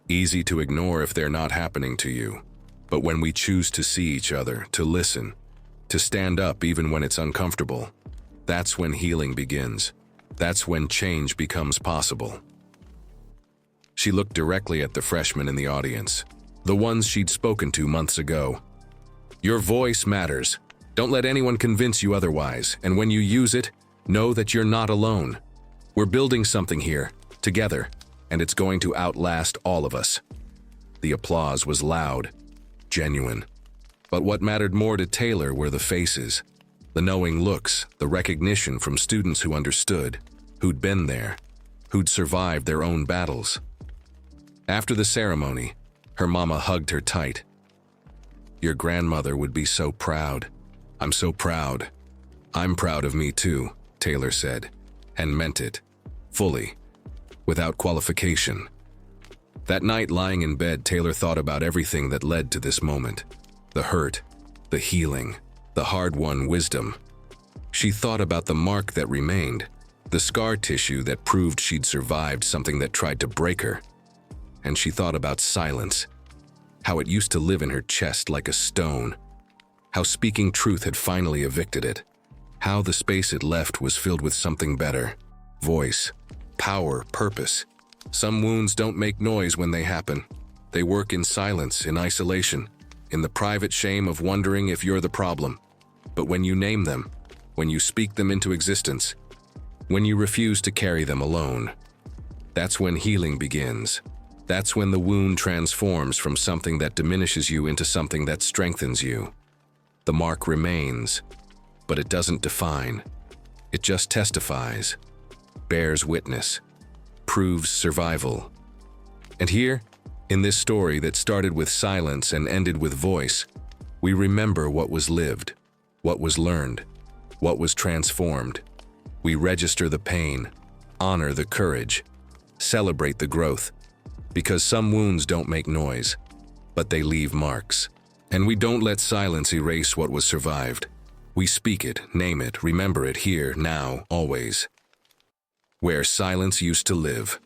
easy to ignore if they're not happening to you. But when we choose to see each other, to listen, to stand up even when it's uncomfortable, that's when healing begins. That's when change becomes possible." She looked directly at the freshmen in the audience, the ones she'd spoken to months ago. "Your voice matters. Don't let anyone convince you otherwise, and when you use it, know that you're not alone. We're building something here, together, and it's going to outlast all of us." The applause was loud, genuine. But what mattered more to Taylor were the faces, the knowing looks, the recognition from students who understood, who'd been there, who'd survived their own battles. After the ceremony, her mama hugged her tight. "Your grandmother would be so proud. I'm so proud. I'm proud of me too," Taylor said, and meant it, fully, without qualification. That night, lying in bed, Taylor thought about everything that led to this moment. The hurt, the healing, the hard-won wisdom. She thought about the mark that remained, the scar tissue that proved she'd survived something that tried to break her. And she thought about silence, how it used to live in her chest like a stone, how speaking truth had finally evicted it, how the space it left was filled with something better, voice, power, purpose. Some wounds don't make noise when they happen. They work in silence, in isolation, in the private shame of wondering if you're the problem. But when you name them, when you speak them into existence, when you refuse to carry them alone, that's when healing begins. That's when the wound transforms from something that diminishes you into something that strengthens you. The mark remains, but it doesn't define. It just testifies, bears witness, proves survival. And here, in this story that started with silence and ended with voice, We remember what was lived, what was learned, what was transformed. We register the pain, honor the courage, celebrate the growth, because some wounds don't make noise, but they leave marks. And we don't let silence erase what was survived. We speak it, name it, remember it here, now, always. Where silence used to live.